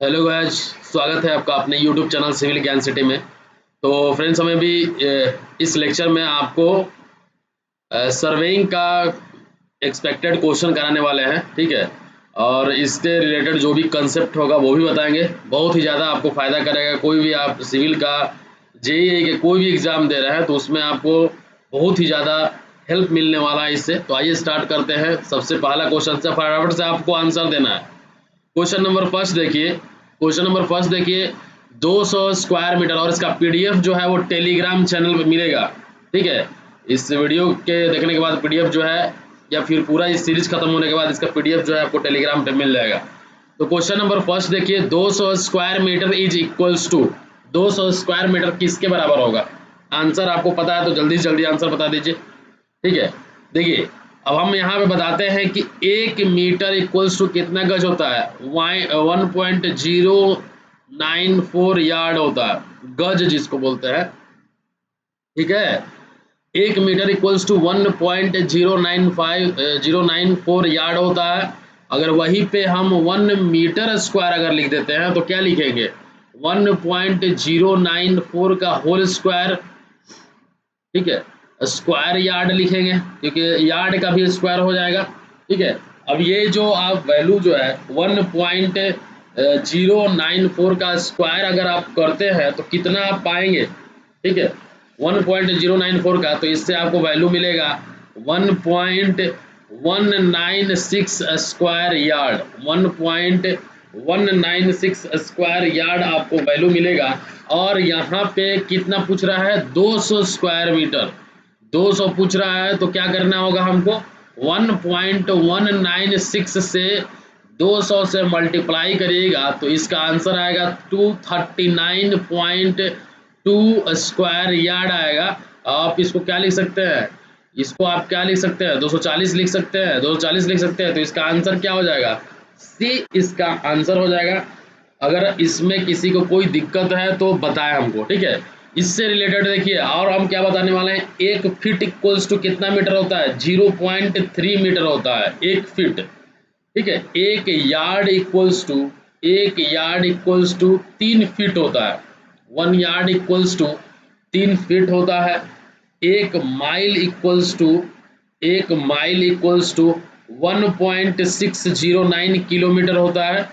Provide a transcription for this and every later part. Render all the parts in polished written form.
Hello guys, स्वागत है आपका अपने यूट्यूब चैनल सिविल ज्ञान सिटी में। तो फ्रेंड्स, हमें भी इस लेक्चर में आपको सर्वेइंग का एक्सपेक्टेड क्वेश्चन कराने वाले हैं, ठीक है। और इससे रिलेटेड जो भी कंसेप्ट होगा वो भी बताएंगे। बहुत ही ज़्यादा आपको फ़ायदा करेगा। कोई भी आप सिविल का जेईई के कोई भी एग्ज़ाम दे रहे हैं तो उसमें आपको बहुत ही ज़्यादा हेल्प मिलने वाला है इससे। तो आइए स्टार्ट करते हैं। सबसे पहला क्वेश्चन से फटाफट से आपको आंसर देना है। क्वेश्चन नंबर फर्स्ट देखिए 200 स्क्वायर मीटर, और इसका पीडीएफ जो है वो टेलीग्राम चैनल पे मिलेगा, ठीक है। इस वीडियो के देखने के बाद पीडीएफ जो है, या फिर पूरा इस सीरीज खत्म होने के बाद इसका पीडीएफ जो है आपको टेलीग्राम पे मिल जाएगा। तो क्वेश्चन नंबर फर्स्ट देखिए 200 square metre is equals to, 200 square metre किसके बराबर होगा। आंसर आपको पता है तो जल्दी से जल्दी आंसर बता दीजिए, ठीक है। देखिए, अब हम यहाँ पे बताते हैं कि 1 मीटर इक्वल्स टू कितना गज होता है। 1.094 यार्ड होता है, गज जिसको बोलते हैं, ठीक है। 1 मीटर इक्वल्स टू 1.094 यार्ड होता है। अगर वहीं पे हम 1 मीटर स्क्वायर अगर लिख देते हैं तो क्या लिखेंगे, 1.094 का होल स्क्वायर, ठीक है। स्क्वायर यार्ड लिखेंगे क्योंकि यार्ड का भी स्क्वायर हो जाएगा, ठीक है। अब ये जो आप वैल्यू जो है 1.094 का स्क्वायर अगर आप करते हैं तो कितना आप पाएंगे, ठीक है। 1.094 का, तो इससे आपको वैल्यू मिलेगा 1.196 स्क्वायर यार्ड। 1.196 स्क्वायर यार्ड आपको वैल्यू मिलेगा। और यहाँ पे कितना पूछ रहा है, 200 स्क्वायर मीटर, 200 पूछ रहा है। तो क्या करना होगा हमको, 1.196 से 200 से मल्टीप्लाई करिएगा तो इसका आंसर आएगा 239.2 स्क्वायर यार्ड आएगा। आप इसको क्या लिख सकते हैं, इसको आप क्या लिख सकते हैं, 240 लिख सकते हैं, 240 लिख सकते हैं। तो इसका आंसर क्या हो जाएगा, सी इसका आंसर हो जाएगा। अगर इसमें किसी को कोई दिक्कत है तो बताएं हमको, ठीक है। इससे रिलेटेड देखिए और हम क्या बताने वाले हैं, 1 फीट इक्वल्स टू कितना मीटर होता है, 0.3 मीटर होता है 1 फीट, ठीक है। 1 यार्ड इक्वल्स टू 3 फीट होता है। 1 यार्ड इक्वल्स टू 3 फीट होता है। 1 माइल इक्वल्स टू 1.609 किलोमीटर होता है,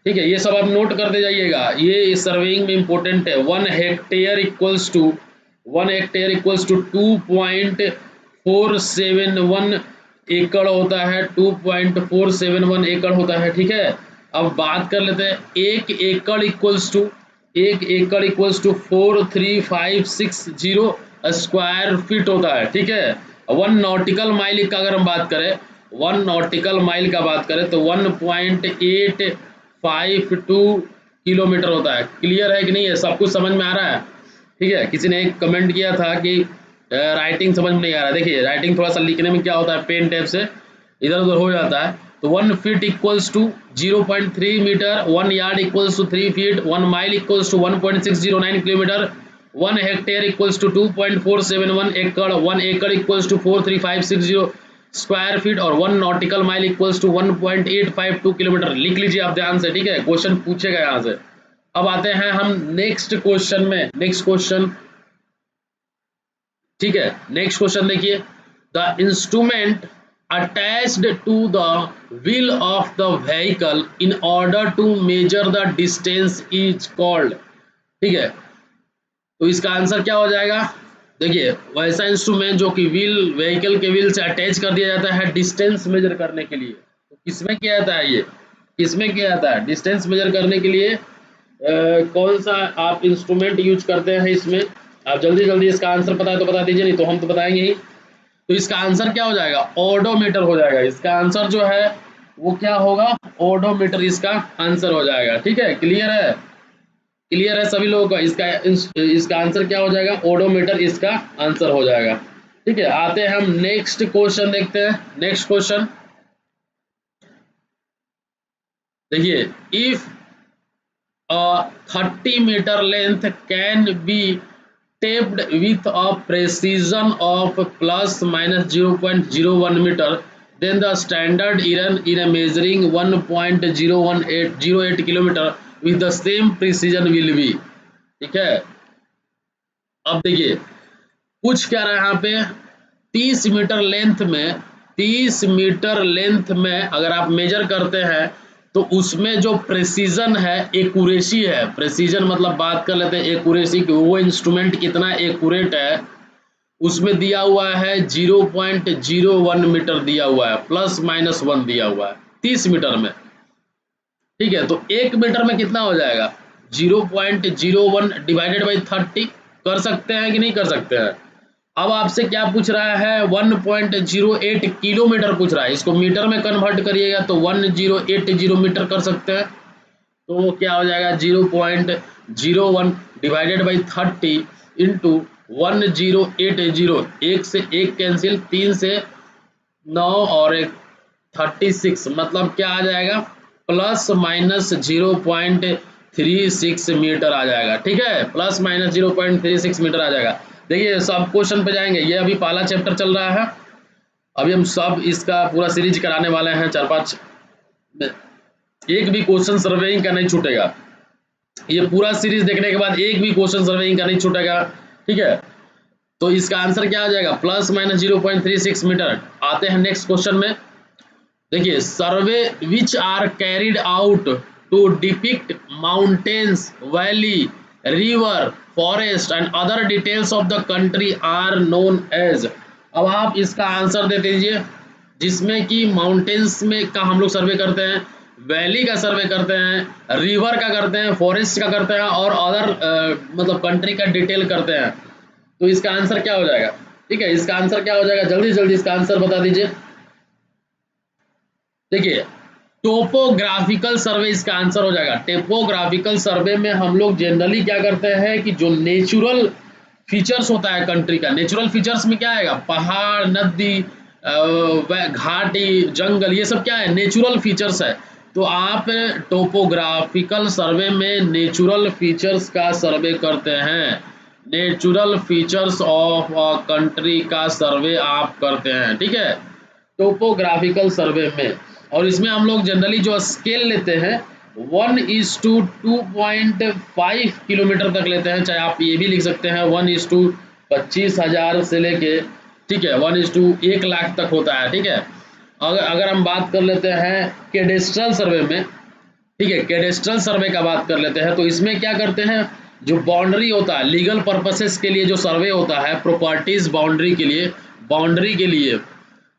ठीक है। ये सब आप नोट करते जाइएगा, ये सर्वेइंग में इंपॉर्टेंट है। 1 हेक्टेयर इक्वल्स टू 2.471 एकड़ होता है, 2.471 एकड़ होता है, ठीक है। अब बात कर लेते हैं 1 एकड़ इक्वल्स टू 43560 स्क्वायर फीट होता है, ठीक है। 1 नॉटिकल माइल का अगर हम बात करें, 1 नॉटिकल माइल का बात करें तो 1.852 किलोमीटर होता है। क्लियर है कि नहीं है, सब कुछ समझ में आ रहा है, ठीक है। किसी ने एक कमेंट किया था कि राइटिंग समझ में नहीं आ रहा। देखिए, राइटिंग थोड़ा सा लिखने में क्या होता है, पेन टैप से इधर उधर हो जाता है। तो 1 feet equals to 0.3 metre, 1 yard equals to 3 feet, 1 mile equals to 1.609 kilometre, 1 hectare equals to 2.471 एकड़, 1 एकड़ इक्वल्स टू 43560 स्क्वायर फीट, और 1 nautical mile equals to 1.852 kilometre. लिख लीजिए आप ध्यान से, ठीक है। क्वेश्चन पूछेगा यहाँ से। अब आते हैं हम नेक्स्ट क्वेश्चन में। नेक्स्ट क्वेश्चन, ठीक है। नेक्स्ट क्वेश्चन देखिए, the instrument attached to the wheel of the vehicle in order to measure the distance is called, ठीक है। तो इसका आंसर क्या हो जाएगा, देखिए वैसा इंस्ट्रूमेंट जो कि व्हीकल के व्हील से अटैच कर दिया जाता है डिस्टेंस मेजर करने के लिए। तो किसमें किया जाता है, ये किसमें किया जाता है, डिस्टेंस मेजर करने के लिए कौन सा आप इंस्ट्रूमेंट यूज करते हैं इसमें। आप जल्दी जल्दी इसका आंसर पता है तो बता दीजिए, नहीं तो हम तो बताएंगे ही। तो इसका आंसर क्या हो जाएगा, ओडोमीटर हो जाएगा। इसका आंसर जो है वो क्या होगा, ओडोमीटर इसका आंसर हो जाएगा, ठीक है। क्लियर है, क्लियर है सभी लोगों का। इसका आंसर क्या हो जाएगा, ओडोमीटर इसका आंसर हो जाएगा, ठीक है। आते हैं हम नेक्स्ट क्वेश्चन देखते हैं। नेक्स्ट क्वेश्चन देखिए, if 30 meter length can be taped with a precision of plus minus 0.01 meter, then the standard error in a measuring 1.01808 kilometer with the same precision will be। ठीक है, अब देखिए कुछ क्या रहा है यहाँ पे, 30 मीटर लेंथ में, 30 मीटर लेंथ में अगर आप मेजर करते हैं तो उसमें जो प्रेसिजन है, एक्यूरेसी है, प्रेसिजन मतलब बात कर लेते हैं एक्यूरेसी की, वो इंस्ट्रूमेंट कितना एक्यूरेट है, उसमें दिया हुआ है 0.01 मीटर दिया हुआ है, ±1 दिया हुआ है 30 मीटर में। ठीक है, तो 1 मीटर में कितना हो जाएगा, 0.01 डिवाइडेड बाई 30, कर सकते हैं कि नहीं कर सकते हैं। अब आपसे क्या पूछ रहा है, 1.08 किलोमीटर पूछ रहा है, इसको मीटर में कन्वर्ट करिएगा तो 1080 मीटर कर सकते हैं। तो वो क्या हो जाएगा, 0.01 डिवाइडेड बाई 30 इंटू 1080, एक से एक कैंसिल, 3 से 9 और एक 36, मतलब क्या आ जाएगा, ±0.36 मीटर आ जाएगा। ठीक है, ±0.36 मीटर आ जाएगा। देखिए सब क्वेश्चन पे जाएंगे, ये अभी पहला चैप्टर चल रहा है, अभी हम सब इसका पूरा सीरीज कराने वाले हैं 4-5, एक भी क्वेश्चन सर्वेइंग का नहीं छूटेगा, ये पूरा सीरीज देखने के बाद एक भी क्वेश्चन सर्वेइंग का नहीं छूटेगा। ठीक है, तो इसका आंसर क्या आ जाएगा, ±0.36 मीटर। आते हैं नेक्स्ट क्वेश्चन में। देखिए, survey which are carried out to depict mountains, valley, river, forest and other details of the country are known as. अब आप इसका आंसर दे दीजिए, जिसमें कि माउंटेन्स में का हम लोग सर्वे करते हैं, वैली का सर्वे करते हैं, रिवर का करते हैं, फॉरेस्ट का करते हैं और अदर मतलब कंट्री का डिटेल करते हैं। तो इसका आंसर क्या हो जाएगा, ठीक है, इसका आंसर क्या हो जाएगा, जल्दी जल्दी इसका आंसर बता दीजिए। देखिए, टोपोग्राफिकल सर्वे इसका आंसर हो जाएगा। टोपोग्राफिकल सर्वे में हम लोग जनरली क्या करते हैं कि जो नेचुरल फीचर्स होता है कंट्री का, नेचुरल फीचर्स में क्या आएगा, पहाड़, नदी, घाटी, जंगल, ये सब क्या है, नेचुरल फीचर्स है। तो आप टोपोग्राफिकल सर्वे में नेचुरल फीचर्स का सर्वे करते हैं, natural features of a country का सर्वे आप करते हैं। ठीक है, टोपोग्राफिकल सर्वे में, और इसमें हम लोग जनरली जो स्केल लेते हैं 1:2.5 किलोमीटर तक लेते हैं, चाहे आप ये भी लिख सकते हैं 1:25,000 से लेके, ठीक है, 1:1 लाख तक होता है। ठीक है, अगर हम बात कर लेते हैं कैडेस्ट्रल सर्वे में, ठीक है, कैडेस्ट्रल सर्वे का बात कर लेते हैं, तो इसमें क्या करते हैं, जो बाउंड्री होता है, लीगल पर्पसेस के लिए जो सर्वे होता है, प्रॉपर्टीज बाउंड्री के लिए, बाउंड्री के लिए,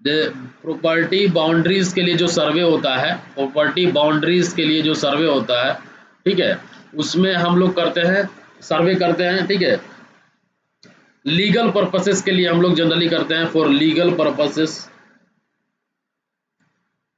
प्रॉपर्टी बाउंड्रीज के लिए जो सर्वे होता है, प्रॉपर्टी बाउंड्रीज के लिए जो सर्वे होता है, ठीक है, उसमें हम लोग करते हैं, सर्वे करते हैं। ठीक है, लीगल पर्पसेस के लिए हम लोग जनरली करते हैं, फॉर लीगल पर्पसेस।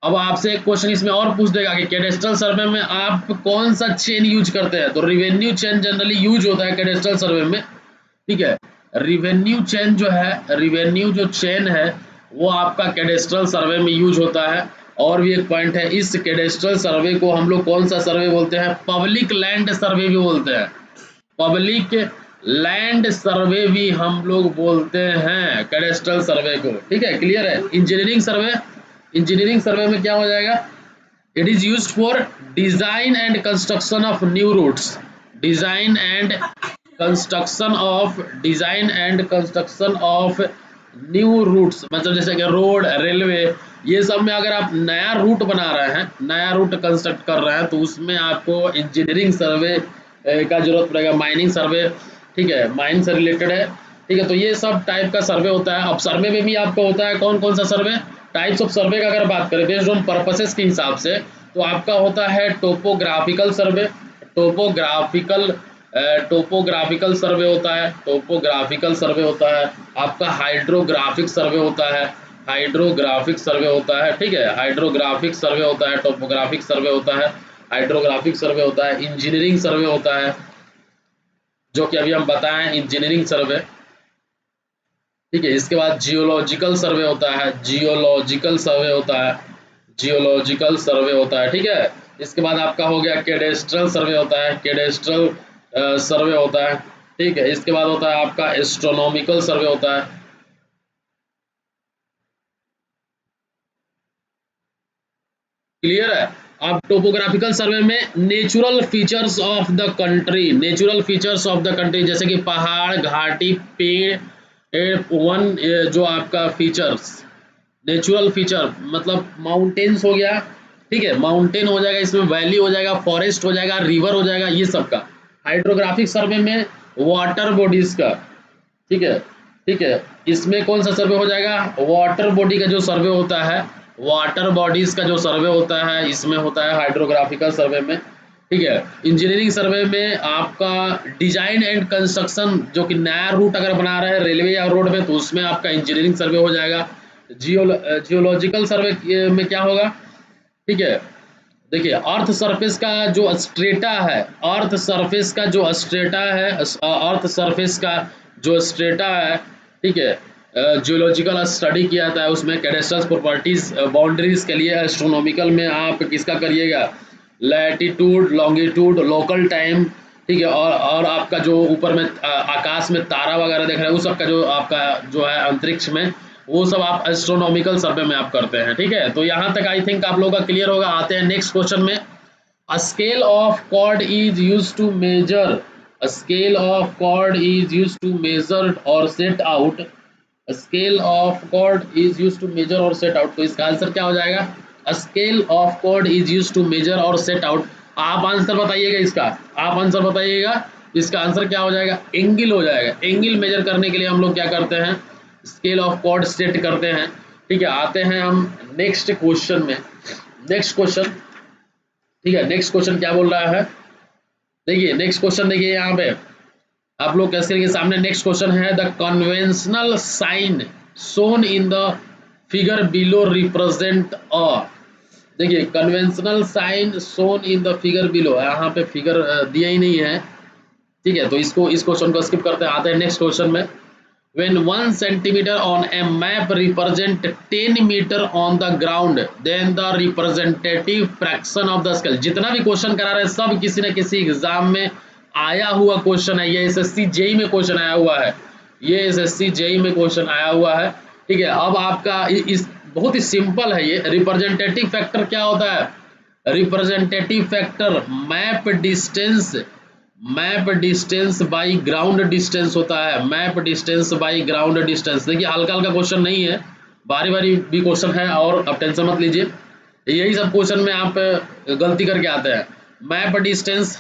अब आपसे एक क्वेश्चन इसमें और पूछ देगा कि कैडेस्ट्रल सर्वे में आप कौन सा चेन यूज करते हैं, तो रिवेन्यू चेन जनरली यूज होता है कैडेस्ट्रल सर्वे में। ठीक है, रिवेन्यू चेन जो है, रिवेन्यू जो चेन है वो आपका कैडेस्ट्रल सर्वे में यूज होता है। और भी एक पॉइंट है, इस कैडेस्ट्रल सर्वे को हम लोग कौन सा सर्वे बोलते हैं, पब्लिक लैंड सर्वे भी बोलते हैं, पब्लिक लैंड सर्वे भी हम लोग बोलते हैं कैडेस्ट्रल सर्वे को। ठीक है, क्लियर है। इंजीनियरिंग सर्वे, इंजीनियरिंग सर्वे में क्या हो जाएगा, it is used for design and construction of new routes, design and construction of, design and construction of new routes, मतलब जैसे कि रोड, रेलवे, ये सब में अगर आप नया रूट बना रहे हैं, नया रूट कंस्ट्रक्ट कर रहे हैं, तो उसमें आपको इंजीनियरिंग सर्वे का जरूरत पड़ेगा, माइनिंग सर्वे। ठीक है, माइन से रिलेटेड है। ठीक है, तो ये सब टाइप का सर्वे होता है। अब सर्वे में भी आपका होता है कौन कौन सा सर्वे, टाइप्स ऑफ सर्वे का अगर बात करें बेस्ड ऑन पर्पसेस के हिसाब से, तो आपका होता है topographical survey, topographical topographical survey होता है, टोपोग्राफिकल सर्वे होता है, आपका हाइड्रोग्राफिक सर्वे होता है, हाइड्रोग्राफिक सर्वे होता है। ठीक है, हाइड्रोग्राफिक सर्वे होता है, टोपोग्राफिक सर्वे होता है, हाइड्रोग्राफिक सर्वे होता है, इंजीनियरिंग सर्वे होता है, जो कि अभी हम बताएं इंजीनियरिंग सर्वे। ठीक है, इसके बाद जियोलॉजिकल सर्वे होता है, जियोलॉजिकल सर्वे होता है, जियोलॉजिकल सर्वे होता है। ठीक है, इसके बाद आपका हो गया कैडेस्ट्रल सर्वे होता है, कैडेस्ट्रल सर्वे होता है। ठीक है, इसके बाद होता है आपका एस्ट्रोनॉमिकल सर्वे होता है। क्लियर है। अब टोपोग्राफिकल सर्वे में natural features of the country, natural features of the country जैसे कि पहाड़, घाटी, पेड़, वन, जो आपका फीचर्स, नेचुरल फीचर मतलब माउंटेन्स हो गया, ठीक है, माउंटेन हो जाएगा, इसमें वैली हो जाएगा, फॉरेस्ट हो जाएगा, रिवर हो जाएगा, ये सब का। हाइड्रोग्राफिक सर्वे में वाटर बॉडीज का, ठीक है, ठीक है, इसमें कौन सा सर्वे हो जाएगा, वाटर बॉडी का जो सर्वे होता है, वाटर बॉडीज का जो सर्वे होता है इसमें होता है हाइड्रोग्राफिकल सर्वे में, ठीक है। इंजीनियरिंग सर्वे में आपका डिजाइन एंड कंस्ट्रक्शन, जो कि नया रूट अगर बना रहे हैं रेलवे या रोड में तो उसमें आपका इंजीनियरिंग सर्वे हो जाएगा। जियोलॉजिकल सर्वे में क्या होगा, ठीक है, देखिए अर्थ सरफेस का जो स्ट्रेटा है, अर्थ सरफेस का जो स्ट्रेटा है, अर्थ सरफेस का जो स्ट्रेटा है, ठीक है, जियोलॉजिकल स्टडी किया जाता है उसमें, कैडेस्ट्रल प्रॉपर्टीज, बाउंड्रीज के लिए एस्ट्रोनॉमिकल में आप किसका करिएगा, लैटिट्यूड, लॉन्गिट्यूड, लोकल टाइम, ठीक है, और आपका जो ऊपर में आकाश में तारा वगैरह देख रहे हैं, उस सब का जो आपका जो है अंतरिक्ष में, वो सब आप एस्ट्रोनॉमिकल सर्वे में आप करते हैं, ठीक है। तो यहाँ तक आई थिंक आप लोगों का क्लियर होगा। आते हैं नेक्स्ट क्वेश्चन में। A scale of chord is used to measure, a scale of chord is used to measure और set out, a scale of chord is used to measure और set out. तो इसका answer क्या हो जाएगा, a scale of chord is used to measure और set out. आप answer बताइएगा इसका, आप आंसर बताइएगा, इसका आंसर क्या हो जाएगा, एंगल हो जाएगा। एंगल मेजर करने के लिए हम लोग क्या करते हैं, स्केल ऑफ कॉर्ड सेट करते हैं, ठीक है। आते हैं हम नेक्स्ट क्वेश्चन में, नेक्स्ट क्वेश्चन, ठीक है, नेक्स्ट क्वेश्चन क्या बोल रहा है, देखिए नेक्स्ट क्वेश्चन, देखिए यहाँ पे आप लोग कैसे के सामने नेक्स्ट क्वेश्चन है, the conventional sign shown in the figure below represent a, देखिए conventional sign shown in the figure below, यहाँ पे फिगर दिया ही नहीं है, ठीक है, तो इसको, इस क्वेश्चन को स्किप करते हैं। आते हैं नेक्स्ट क्वेश्चन में। When 1 centimeter on a map represent 10 meter on the ground, then the representative fraction of the scale। जितना भी क्वेश्चन करा रहे हैं सब किसी न किसी एग्जाम में आया हुआ क्वेश्चन है, ये एसएससी जेई में क्वेश्चन आया हुआ है, ये एसएससी जेई में क्वेश्चन आया हुआ है, ठीक है। अब आपका इस बहुत ही सिंपल है ये। रिप्रेजेंटेटिव फैक्टर क्या होता है, representative factor map distance, map distance by ground distance होता है, map distance by ground distance. देखिए हल्का हल्का क्वेश्चन नहीं है, बारी बारी भी क्वेश्चन है, और अब टेंशन मत लीजिए, यही सब क्वेश्चन में आप गलती करके आते हैं। मैप डिस्टेंस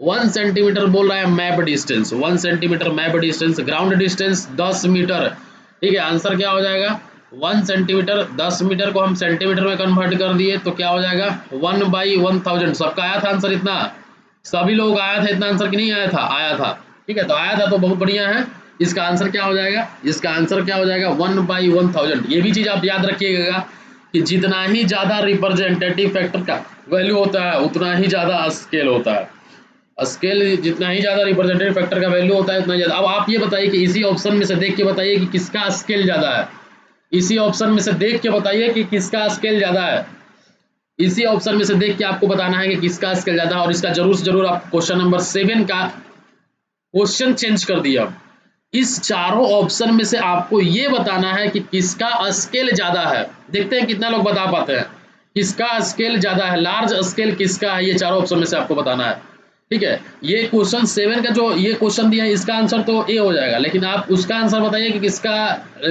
1 सेंटीमीटर बोल रहा है, map distance 1 centimetre, map distance, ground distance 10 metre, ठीक है। आंसर क्या हो जाएगा, 1 सेंटीमीटर, 10 मीटर को हम सेंटीमीटर में कन्वर्ट कर दिए तो क्या हो जाएगा 1/1000। सबका आया था आंसर इतना, सभी लोग आया था इतना आंसर कि नहीं आया था, आया था, ठीक है, तो आया था तो बहुत बढ़िया है। इसका आंसर क्या हो जाएगा, इसका आंसर क्या हो जाएगा 1/1000। ये भी चीज आप याद रखिएगा कि जितना ही ज्यादा रिप्रेजेंटेटिव फैक्टर का वैल्यू होता है उतना ही ज्यादा स्केल होता है, स्केल जितना ही ज्यादा रिप्रेजेंटेटिव फैक्टर का वैल्यू होता है उतना ज्यादा। अब आप ये बताइए कि इसी ऑप्शन में से देख के बताइए कि किसका स्केल ज्यादा है, इसी ऑप्शन में से देख के बताइए कि किसका स्केल ज्यादा है, इसी ऑप्शन में से देख के आपको बताना है कि किसका स्केल ज्यादा है। और इसका जरूर से जरूर आप क्वेश्चन नंबर 7 का क्वेश्चन चेंज कर दिया। इस चारों ऑप्शन में से आपको ये बताना है कि किसका स्केल ज्यादा है। देखते हैं कितना लोग बता पाते हैं किसका स्केल ज्यादा है, लार्ज स्केल किसका है, ये चारों ऑप्शन में से आपको बताना है, ठीक है। ये क्वेश्चन 7 का जो ये क्वेश्चन दिया है इसका आंसर तो ए हो जाएगा, लेकिन आप उसका आंसर बताइए कि किसका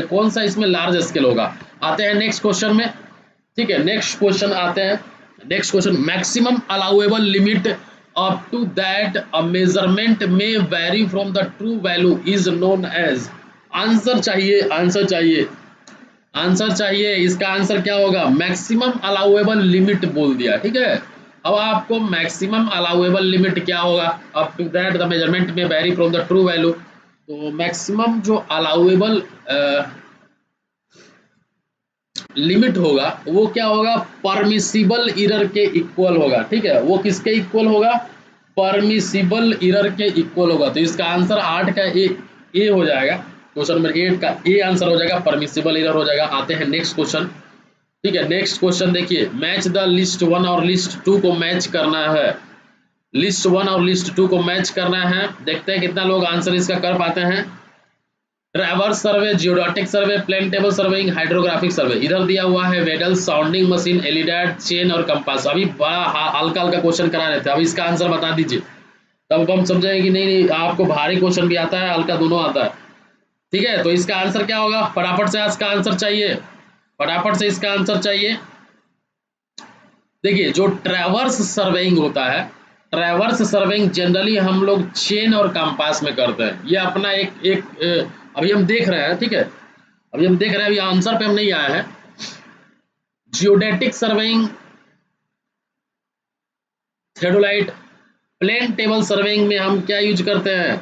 कौन सा इसमें लार्ज स्केल होगा। आते हैं नेक्स्ट क्वेश्चन में, ठीक है, नेक्स्ट क्वेश्चन आते हैं, next question, maximum allowable limit up to that a measurement may vary from the true value is known as. Answer चाहिए, आंसर चाहिए, आंसर चाहिए, इसका आंसर क्या होगा, मैक्सिमम अलाउएबल लिमिट बोल दिया, ठीक है। अब आपको मैक्सिमम अलाउएबल लिमिट क्या होगा, up to that the measurement may vary from the true value. तो मैक्सिमम जो अलाउएबल लिमिट होगा वो क्या होगा, परमिसिबल एरर के इक्वल होगा, ठीक है। वो किसके इक्वल होगा, परमिसिबल एरर के इक्वल होगा। तो इसका आंसर 8 का ए हो जाएगा, क्वेश्चन नंबर 8 का ए आंसर हो जाएगा, परमिसिबल एरर हो जाएगा। आते हैं नेक्स्ट क्वेश्चन, ठीक है, नेक्स्ट क्वेश्चन देखिए, मैच द लिस्ट 1 और लिस्ट 2 को मैच करना है, लिस्ट 1 और लिस्ट 2 को मैच करना है। देखते हैं कितना लोग आंसर इसका कर पाते हैं। ट्रैवर्स सर्वे, जियोडेटिक सर्वे, प्लेन टेबल सर्वेइंग, हाइड्रोग्राफिक सर्वे। इधर दिया हुआ है वेडल, साउंडिंग मशीन, एलिडाट, चेन और कंपास। अभी बड़ा हल्का हल्का क्वेश्चन करा रहे थे, अब इसका आंसर बता दीजिए, तब हम समझेंगे कि नहीं नहीं आपको भारी क्वेश्चन भी आता है, हल्का दोनों आता है। ठीक है, तो इसका आंसर क्या होगा, फटाफट से इसका आंसर चाहिए, फटाफट से इसका आंसर चाहिए। देखिए जो ट्रैवर्स सर्वेइंग होता है, ट्रैवर्स सर्वेइंग जनरली हम लोग चेन और कंपास में करते हैं। ये अपना अभी हम देख रहे हैं, ठीक है, अभी हम देख रहे हैं, अभी आंसर पे हम नहीं आए हैं। Geodetic surveying, theodolite, plane table surveying में हम क्या यूज करते हैं,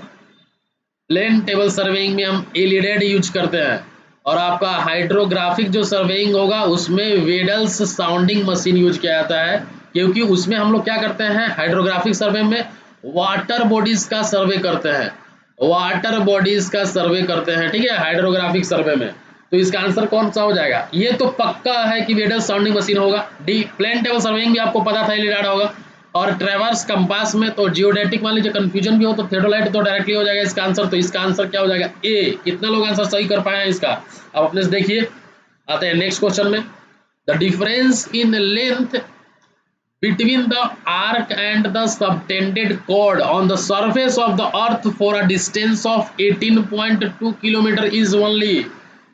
प्लेन टेबल सर्वेइंग में हम एलिडेड यूज करते हैं। और आपका हाइड्रोग्राफिक जो सर्वेइंग होगा उसमें वेडल्स साउंडिंग मशीन यूज किया जाता है, क्योंकि उसमें हम लोग क्या करते हैं, हाइड्रोग्राफिक सर्वे में वाटर बॉडीज का सर्वे करते हैं, वाटर बॉडीज का सर्वे करते हैं, ठीक है, हाइड्रोग्राफिक सर्वे में। तो इसका आंसर कौन सा हो जाएगा, ये तो पक्का है कि वेडल साउंडिंग मशीन होगा, डी। प्लेन टेबल सर्वेइंग भी आपको पता था एलिडेड होगा, और ट्रेवर्स कंपास में तो जियोडेटिक मान लीजिए कंफ्यूजन भी हो तो थेडोलाइट तो डायरेक्टली हो जाएगा इसका आंसर। तो इसका आंसर क्या हो जाएगा, ए। कितने लोग आंसर सही कर पाए हैं इसका, अब अपने से देखिए। आते हैं नेक्स्ट क्वेश्चन में। The difference in length between the arc and the subtended chord on the surface of the earth for a distance of 18.2 kilometre is only।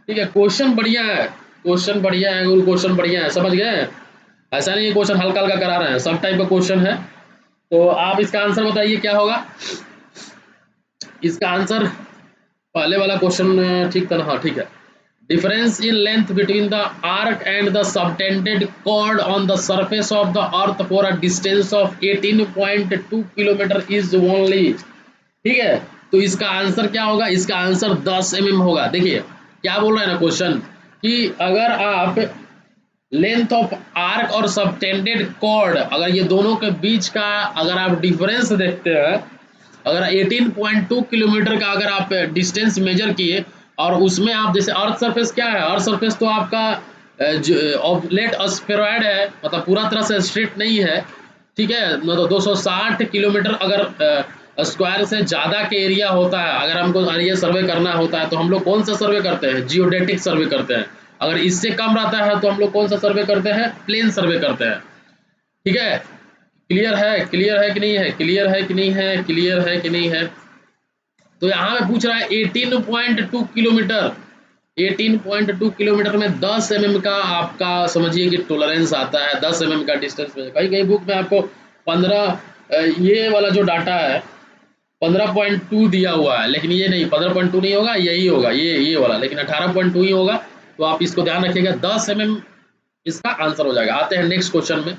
ठीक है, क्वेश्चन बढ़िया है, क्वेश्चन बढ़िया है, क्वेश्चन बढ़िया है, समझ गए। ऐसा नहीं है क्वेश्चन हल्का हल्का करा रहे हैं, सब टाइप का क्वेश्चन है। तो आप इसका आंसर बताइए क्या होगा। इसका आंसर पहले वाला क्वेश्चन ठीक था ना, हाँ ठीक है। Difference in length between the arc and the subtended chord on the surface of the earth for a distance of 18.2 kilometre is only. ठीक है, तो इसका आंसर क्या होगा, इसका आंसर 10 mm होगा। देखिए क्या बोल रहा है ना क्वेश्चन, कि अगर आप लेंथ ऑफ आर्क और सबटेंडेड कॉर्ड, अगर ये दोनों के बीच का अगर आप डिफरेंस देखते हैं, अगर 18.2 किलोमीटर का अगर आप डिस्टेंस मेजर किए, और उसमें आप जैसे अर्थ सरफेस क्या है, अर्थ सरफेस तो आपका ऑब्लेट स्फेरॉइड है, मतलब पूरा तरह से स्ट्रेट नहीं है, ठीक है, मतलब 260 किलोमीटर अगर स्क्वायर से ज़्यादा के एरिया होता है, अगर हमको एरिया सर्वे करना होता है तो हम लोग कौन सा सर्वे करते हैं, जियोडेटिक सर्वे करते हैं। अगर इससे कम रहता है तो हम लोग कौन सा सर्वे करते हैं, प्लेन सर्वे करते हैं। ठीक है, क्लियर है, क्लियर है कि नहीं है, क्लियर है कि नहीं है, क्लियर है कि नहीं है। तो यहाँ पे पूछ रहा है 18.2 किलोमीटर, 18.2 किलोमीटर में 10 mm का आपका समझिए कि टॉलरेंस आता है, 10 mm का डिस्टेंस में। कहीं कहीं बुक में आपको 15 ये वाला जो डाटा है 15.2 दिया हुआ है, लेकिन ये नहीं, 15.2 नहीं होगा, यही होगा, ये वाला, लेकिन 18.2 ही होगा। तो आप इसको ध्यान रखिएगा, 10 mm इसका आंसर हो जाएगा। आते हैं नेक्स्ट क्वेश्चन में।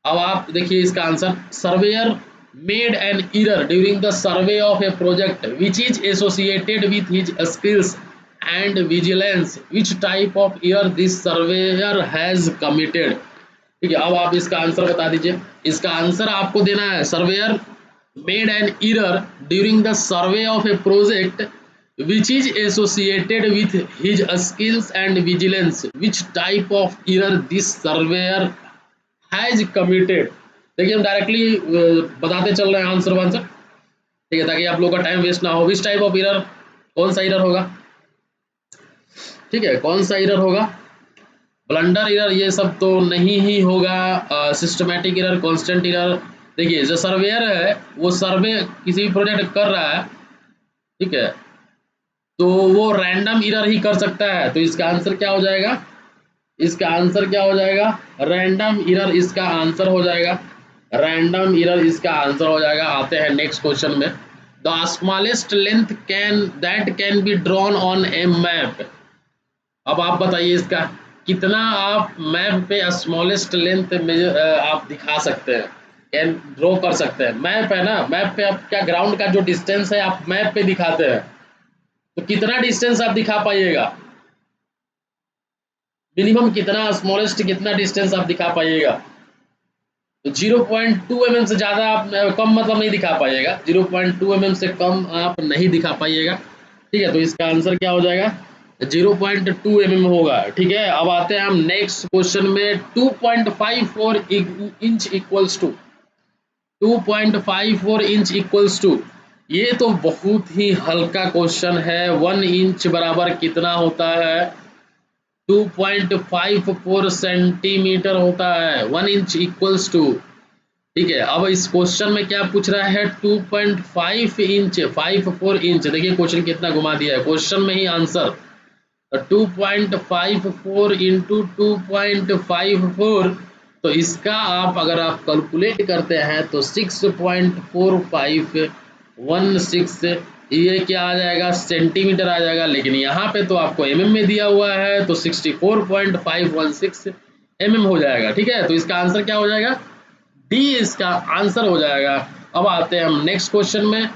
अब आप देखिए इसका answer, surveyor made an error during the survey of A project which is associated with his skills and vigilance, which type of error this surveyor has committed. ठीक है, अब आप इसका आंसर बता दीजिए। इसका आंसर आपको देना है, surveyor made an error during the survey of A project which is associated with his skills and vigilance, which type of error this surveyor has committed। देखिए हम डायरेक्टली बताते चल रहे हैं आंसर वांसर, ठीक है, ताकि आप लोगों का टाइम वेस्ट ना हो। विच टाइप ऑफ एरर, कौन सा एरर होगा, ठीक है, कौन सा एरर होगा, ब्लंडर एरर ये सब तो नहीं ही होगा, सिस्टमैटिक एरर, कांस्टेंट एरर। देखिए जो सर्वेयर है वो सर्वे किसी भी प्रोजेक्ट कर रहा है, ठीक है, तो वो रैंडम एरर ही कर सकता है। तो इसका आंसर क्या हो जाएगा, इसका आंसर क्या हो जाएगा, रैंडम एरर इसका आंसर हो जाएगा, रैंडम एरर इसका आंसर हो जाएगा। आते हैं नेक्स्ट क्वेश्चन में। The smallest length can be drawn on A map. अब आप बताइए इसका कितना आप मैप पे स्मॉलेस्ट लेंथ में आप दिखा सकते हैं, कैन ड्रॉ कर सकते हैं। मैप है ना, मैप पे आप क्या ग्राउंड का जो डिस्टेंस है आप मैप पे दिखाते हैं, तो कितना डिस्टेंस आप दिखा पाइएगा, मिनिमम कितना, स्मॉलेस्ट कितना डिस्टेंस आप दिखा पाइएगा। तो 0.2 mm से ज़्यादा आप कम मतलब नहीं दिखा पाइएगा, 0.2 mm से कम आप नहीं दिखा पाइएगा। ठीक है, तो इसका आंसर क्या हो जाएगा, 0.2 mm होगा। ठीक है, अब आते हैं हम नेक्स्ट क्वेश्चन में। 2.54 inch equals to 2.54 inch equals to ये तो बहुत ही हल्का क्वेश्चन है। 1 इंच बराबर कितना होता है? 2.54 सेंटीमीटर होता है। 1 इंच इक्वल्स टू, ठीक है। अब इस क्वेश्चन में क्या पूछ रहा है? 2.5 इंच, 54 इंच। देखिए क्वेश्चन कितना घुमा दिया है, क्वेश्चन में ही आंसर। 2.54 इंटू 2.54, तो इसका आप अगर आप कैलकुलेट करते हैं तो 6.4516, ये क्या आ जाएगा? सेंटीमीटर आ जाएगा। लेकिन यहाँ पे तो आपको एमएम में दिया हुआ है, तो 64.516 एमएम हो जाएगा, ठीक है। तो इसका आंसर क्या हो जाएगा? डी इसका आंसर हो जाएगा। अब आते हैं हम नेक्स्ट क्वेश्चन में।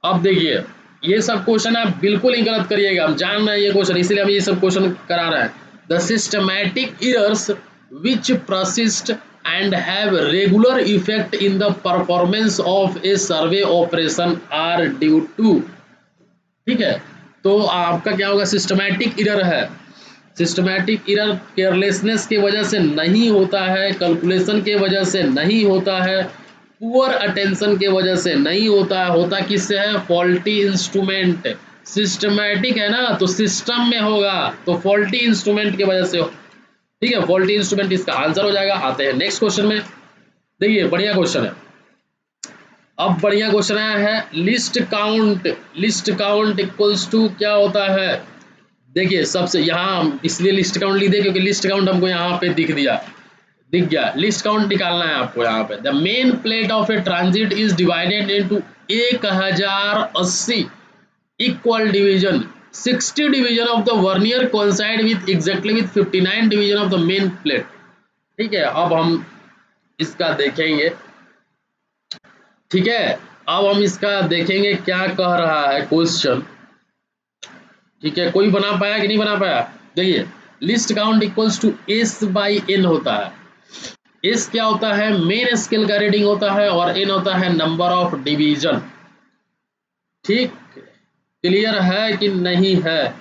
अब देखिए, ये सब क्वेश्चन आप बिल्कुल ही गलत करिएगा, हम जान रहे हैं ये क्वेश्चन, इसीलिए हम ये सब क्वेश्चन करा रहे हैं। The systematic errors which persist and have regular effect in the performance of a survey operation are due to, ठीक है। तो आपका क्या होगा? सिस्टमैटिक एरर है। सिस्टमैटिक एरर केयरलेसनेस की वजह से नहीं होता है, कैलकुलेशन के वजह से नहीं होता है, पुअर अटेंशन के वजह से नहीं होता है। होता किससे है? Faulty instrument. सिस्टमैटिक है ना, तो सिस्टम में होगा, तो फॉल्टी इंस्ट्रूमेंट की वजह से, ठीक है। फॉल्टी इंस्ट्रूमेंट इसका आंसर हो जाएगा। आते हैं नेक्स्ट क्वेश्चन में। देखिए बढ़िया क्वेश्चन है। अब बढ़िया क्वेश्चन आया है, least count. Least count equals to क्या होता है? देखिए सबसे यहाँ इसलिए लिस्ट काउंट लिख दिया क्योंकि लिस्ट काउंट हमको यहाँ पे दिख गया। लिस्ट काउंट निकालना है आपको यहाँ पे। The main plate of A transit is divided into 1080 equal division. 60 division of the vernier coincide with exactly with 59 division of the main plate, ठीक है। अब हम इसका देखेंगे, ठीक है। अब हम इसका देखेंगे क्या कह रहा है क्वेश्चन, ठीक है। कोई बना पाया कि नहीं बना पाया? देखिए, least count equals to s by n होता है। एस क्या होता है? मेन स्केल का रीडिंग होता है, और एन होता है नंबर ऑफ डिवीजन, ठीक। क्लियर है कि नहीं है?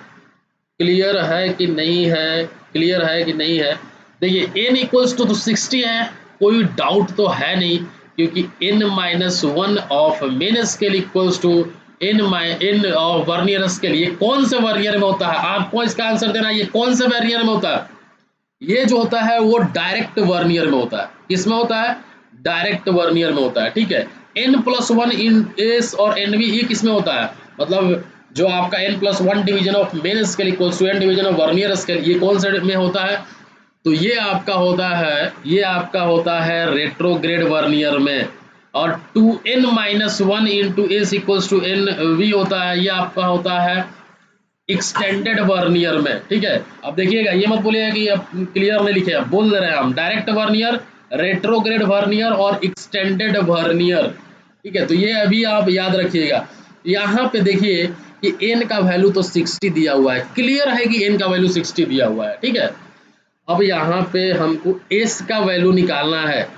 क्लियर है कि नहीं है? क्लियर है कि नहीं है? देखिए एन इक्वल्स टू तो 60 है, कोई डाउट तो है नहीं, क्योंकि n minus one of main scale equals to n of vernier scale. ये कौन से वर्नियर में होता है? आपको इसका आंसर देना है, ये कौन से वर्नियर में होता है? ये जो होता है वो डायरेक्ट वर्नियर में होता है। किसमें होता है? डायरेक्ट वर्नियर में होता है, ठीक है। n+1 इन एस और एन बी, ये किसमें होता है? मतलब जो आपका n+1 division of main scale equals to n division of vernier scale, ये कौन से में होता है? तो ये आपका होता है, ये आपका होता है रेट्रोग्रेड वर्नियर में। और 2n-1 into s equals to n v होता है, ये आपका होता है एक्सटेंडेड वर्नियर में, ठीक है। अब देखिएगा, ये मत बोलिएगा कि अब क्लियर नहीं लिखे, अब बोल दे रहे हैं हम, डायरेक्ट वर्नियर, रेट्रोग्रेड वर्नियर और एक्सटेंडेड वर्नियर, ठीक है। तो ये अभी आप याद रखिएगा। यहाँ पे देखिए कि n का वैल्यू तो 60 दिया हुआ है, क्लियर है कि n का वैल्यू 60 दिया हुआ है, ठीक है। अब यहाँ पे हमको s का वैल्यू निकालना है।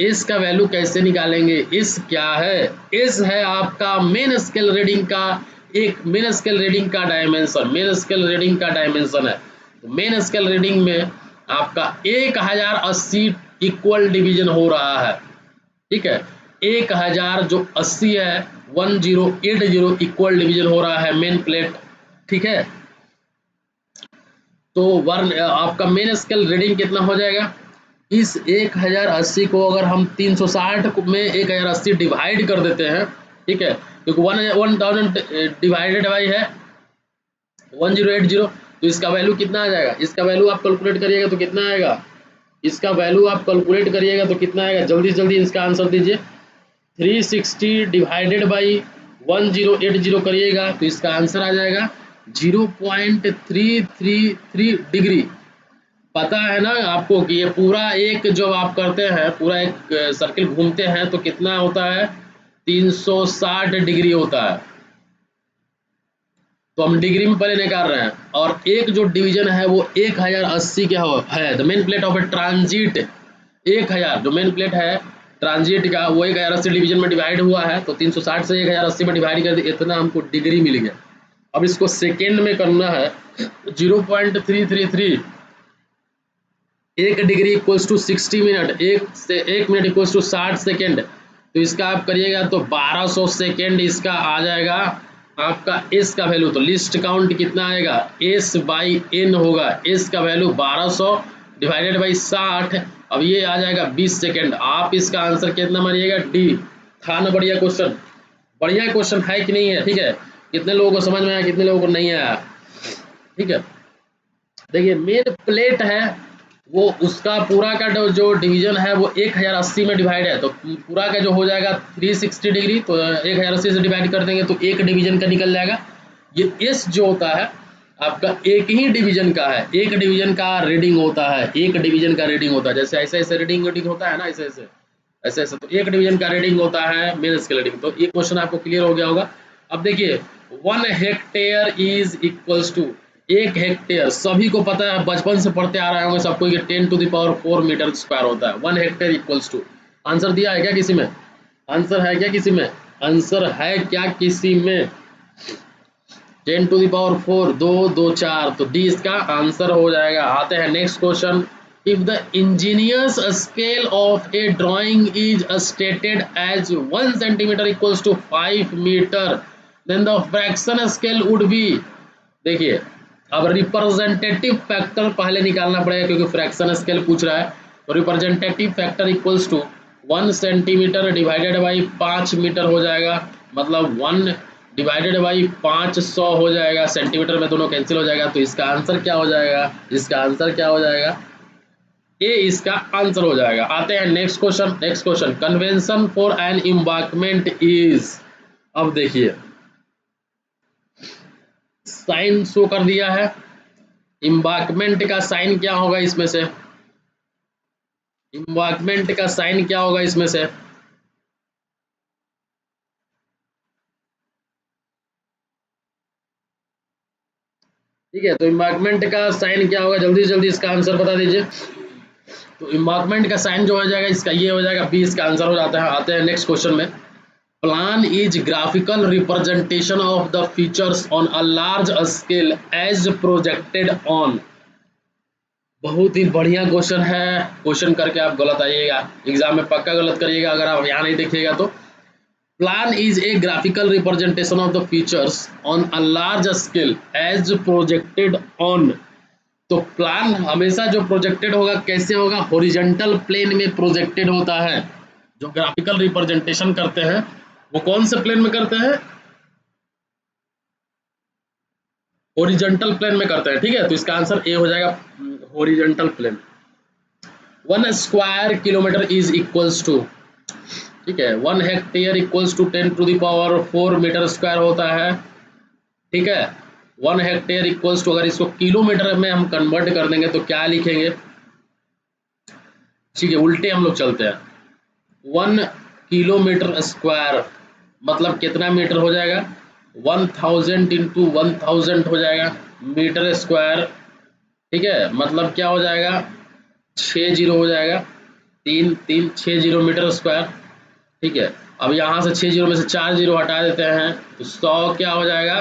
s का वैल्यू कैसे निकालेंगे? s क्या है? s है आपका मेन स्केल रीडिंग का, एक मेन स्केल रीडिंग का डायमेंशन, मेन स्केल रीडिंग का डायमेंशन है। तो मेन स्केल रीडिंग में आपका 1080 इक्वल डिवीजन हो रहा है, ठीक है। 1000 जो 80 है, 1080 इक्वल डिवीजन हो रहा है मेन प्लेट, ठीक है। तो वर्न आपका मेन स्केल रीडिंग कितना हो जाएगा? इस 1080 को अगर हम 360 में 1080 डिवाइड कर देते हैं, ठीक है, क्योंकि 1000 डिवाइडेड बाई है 1080, तो इसका वैल्यू कितना आ जाएगा? इसका वैल्यू आप कैलकुलेट करिएगा तो कितना आएगा? इसका वैल्यू आप कैलकुलेट करिएगा तो कितना आएगा? जल्दी जल्दी इसका आंसर दीजिए। 360 डिवाइडेड बाई 1080 करिएगा तो इसका आंसर आ जाएगा 0.333 डिग्री। पता है ना आपको कि ये पूरा एक जब आप करते हैं, पूरा एक सर्किल घूमते हैं तो कितना होता है? 360 डिग्री होता है। तो हम डिग्री में पहले निकाल रहे हैं, और एक जो डिवीजन है वो 1080 क्या है? The main plate of A transit 1000, जो मेन प्लेट है ट्रांजिट का, वो 1080 डिवीजन में डिवाइड हुआ है, तो 360 से 1080 में डिवाइड कर दिया, इतना हमको डिग्री मिल गया। अब इसको सेकेंड में करना है, 0.333, 1 degree equals to 60 minute, 1 minute equals to 60 second, तो इसका आप करिएगा तो 1200 सेकेंड इसका आ जाएगा आपका एस का वैल्यू। तो लिस्ट काउंट कितना आएगा, एस बाई एन होगा। एस का वैल्यू 1200 डिवाइडेड बाई 60, अब ये आ जाएगा 20 सेकेंड। आप इसका आंसर कितना मानिएगा, डी। था ना बढ़िया क्वेश्चन, बढ़िया क्वेश्चन है कि नहीं है, ठीक है। कितने लोगों को समझ में आया, कितने लोगों को नहीं आया, ठीक है। देखिए मेन प्लेट है वो, उसका पूरा का जो डिवीजन है वो 1080 में डिवाइड है, तो पूरा का जो हो जाएगा 360 डिग्री, तो 1080 से डिवाइड कर देंगे तो एक डिवीजन का निकल जाएगा। ये एस जो होता है आपका एक ही डिवीजन का है, एक डिवीजन का रीडिंग होता है, एक डिवीजन का रीडिंग होता है। जैसे ऐसे ऐसे रीडिंग होता है ना, ऐसे ऐसे ऐसे ऐसे, तो एक डिवीजन का रीडिंग होता है मेन स्केल रीडिंग। तो ये क्वेश्चन आपको क्लियर हो गया होगा। अब देखिए 1 hectare is equals to, 1 hectare सभी को पता है, बचपन से पढ़ते आ रहे होंगे सबको, ये 10⁴ मीटर स्क्वायर होता है। 1 हेक्टेयर इक्वल्स टू, आंसर दिया है क्या किसी में, आंसर है क्या किसी में, आंसर है क्या किसी में, 10⁴ 2 2 4, तो डी इसका आंसर हो जाएगा। आते हैं next question. If the engineers scale of a drawing is stated as 1 centimetre equals to 5 metre, then the fraction scale would be. देखिए अब रिप्रेजेंटेटिव फैक्टर पहले निकालना पड़ेगा क्योंकि फ्रैक्शन स्केल पूछ रहा है। तो representative factor equals to 1 centimetre divided by 5 metre हो जाएगा, मतलब 1 डिवाइडेड बाई 500 हो जाएगा, सेंटीमीटर में दोनों कैंसिल हो जाएगा। तो इसका आंसर क्या हो जाएगा, इसका आंसर क्या हो जाएगा, ए इसका आंसर हो जाएगा। आते हैं next question. Next question, convention for an embankment is. अब देखिए साइन शो कर दिया है, एम्बार्कमेंट का साइन क्या होगा इसमें से, एम्बार्कमेंट का साइन क्या होगा इसमें से, ठीक है। तो एम्बार्कमेंट का साइन क्या होगा, जल्दी से जल्दी इसका आंसर बता दीजिए। तो एम्बार्कमेंट का साइन जो हो जाएगा इसका ये हो जाएगा, बी इसका आंसर हो जाता है। आते हैं नेक्स्ट क्वेश्चन में। Plan is graphical representation of the features on a large scale as projected on. बहुत ही बढ़िया क्वेश्चन है, क्वेश्चन करके आप गलत आइएगा, एग्जाम में पक्का गलत करिएगा अगर आप यहाँ नहीं देखिएगा तो। Plan is a graphical representation of the features on a large scale as projected on. तो प्लान हमेशा जो प्रोजेक्टेड होगा कैसे होगा, हॉरिजॉन्टल प्लेन में प्रोजेक्टेड होता है। जो ग्राफिकल रिप्रेजेंटेशन करते हैं वो कौन से प्लेन में करते हैं, हॉरिजॉन्टल प्लेन में करते हैं, ठीक है। तो इसका आंसर ए हो जाएगा, horizontal plane. 1 square kilometre is equals to, ठीक है, 1 hectare equals to 10⁴ metre square होता है, ठीक है। 1 हेक्टेयर इक्वल्स टू, अगर इसको किलोमीटर में हम कन्वर्ट कर देंगे तो क्या लिखेंगे, ठीक है, उल्टे हम लोग चलते हैं। 1 किलोमीटर स्क्वायर मतलब कितना मीटर हो जाएगा, 1000 इंटू 1000 हो जाएगा मीटर स्क्वायर, ठीक है। मतलब क्या हो जाएगा, 6 जीरो हो जाएगा, 3 3 6 जीरो मीटर स्क्वायर, ठीक है। अब यहाँ से 6 जीरो में से 4 जीरो हटा देते हैं तो 100 क्या हो जाएगा,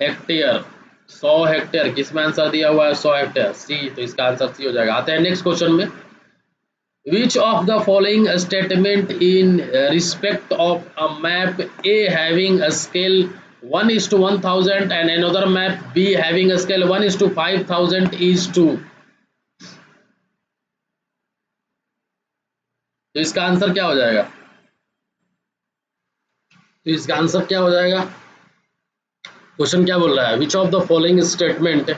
हेक्टेयर। 100 हेक्टेयर किस में आंसर दिया हुआ है, 100 हेक्टेयर, सी। तो इसका आंसर सी हो जाएगा। आते हैं नेक्स्ट क्वेश्चन में। Which of the following statement in respect of a map A having a scale 1:1000 and another map B having a scale 1:5000 is true? तो इसका आंसर क्या हो जाएगा, तो इसका आंसर क्या हो जाएगा, क्वेश्चन क्या बोल रहा है, विच of the following statement,